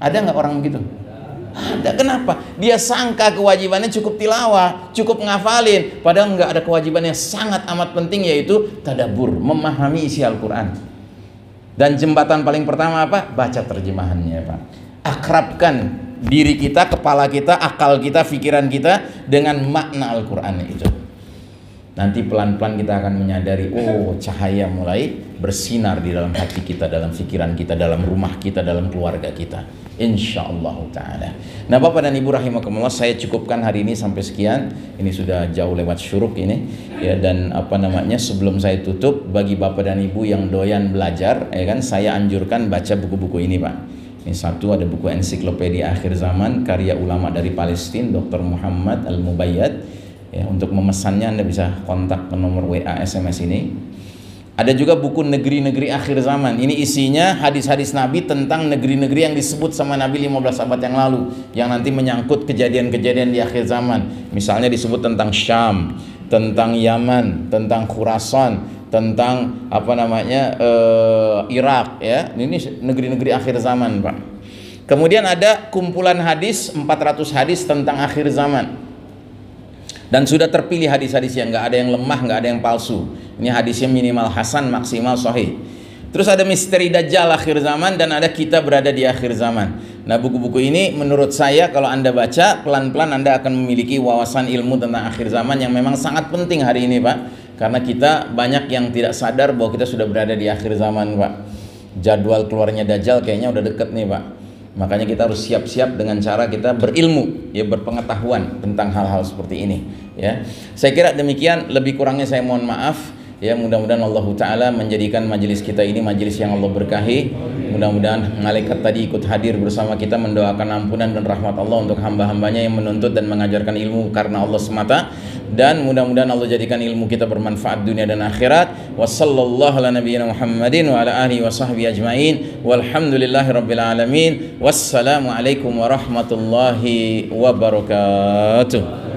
Ada nggak orang begitu? Ada. Kenapa? Dia sangka kewajibannya cukup tilawah, cukup ngafalin, padahal nggak ada kewajiban yang sangat amat penting, yaitu tadabbur, memahami isi Al-Quran. Dan jembatan paling pertama apa? Baca terjemahannya, Pak. Akrabkan diri kita, kepala kita, akal kita, pikiran kita dengan makna Al-Quran itu. Nanti pelan-pelan kita akan menyadari, oh, cahaya mulai bersinar di dalam hati kita, dalam pikiran kita, dalam rumah kita, dalam keluarga kita. Insyaallah ta'ala. Nah, Bapak dan Ibu rahimakumullah, saya cukupkan hari ini sampai sekian. Ini sudah jauh lewat syuruk ini, ya. Dan sebelum saya tutup, bagi Bapak dan Ibu yang doyan belajar, ya kan, saya anjurkan baca buku-buku ini, Pak. Ini satu, ada buku Ensiklopedia Akhir Zaman karya ulama dari Palestina, Dr. Muhammad Al-Mubayyad. Ya, untuk memesannya Anda bisa kontak ke nomor WA SMS ini. Ada juga buku Negeri-Negeri Akhir Zaman. Ini isinya hadis-hadis Nabi tentang negeri-negeri yang disebut sama Nabi 15 abad yang lalu, yang nanti menyangkut kejadian-kejadian di akhir zaman. Misalnya disebut tentang Syam, tentang Yaman, tentang Khurasan, tentang Irak, ya. Ini negeri-negeri akhir zaman, Pak. Kemudian ada kumpulan hadis, 400 hadis tentang akhir zaman. Dan sudah terpilih hadis-hadis yang nggak ada yang lemah, nggak ada yang palsu. Ini hadisnya minimal hasan, maksimal sahih. Terus ada misteri Dajjal akhir zaman, dan ada kita berada di akhir zaman. Nah, buku-buku ini menurut saya kalau Anda baca, pelan-pelan Anda akan memiliki wawasan ilmu tentang akhir zaman yang memang sangat penting hari ini, Pak. Karena kita banyak yang tidak sadar bahwa kita sudah berada di akhir zaman, Pak. Jadwal keluarnya Dajjal kayaknya udah deket nih, Pak. Makanya kita harus siap-siap dengan cara kita berilmu, ya, berpengetahuan tentang hal-hal seperti ini, ya. Saya kira demikian, lebih kurangnya saya mohon maaf, ya. Mudah-mudahan Allah Ta'ala menjadikan majelis kita ini majelis yang Allah berkahi. Mudah-mudahan malaikat tadi ikut hadir bersama kita mendoakan ampunan dan rahmat Allah untuk hamba-hambanya yang menuntut dan mengajarkan ilmu karena Allah semata. Dan mudah-mudahan Allah jadikan ilmu kita bermanfaat dunia dan akhirat. Wassallallahu ala nabiyyina Muhammadin wa ala alihi wa sahbihi ajma'in. Walhamdulillahi rabbil alamin. Wassalamualaikum warahmatullahi wabarakatuh.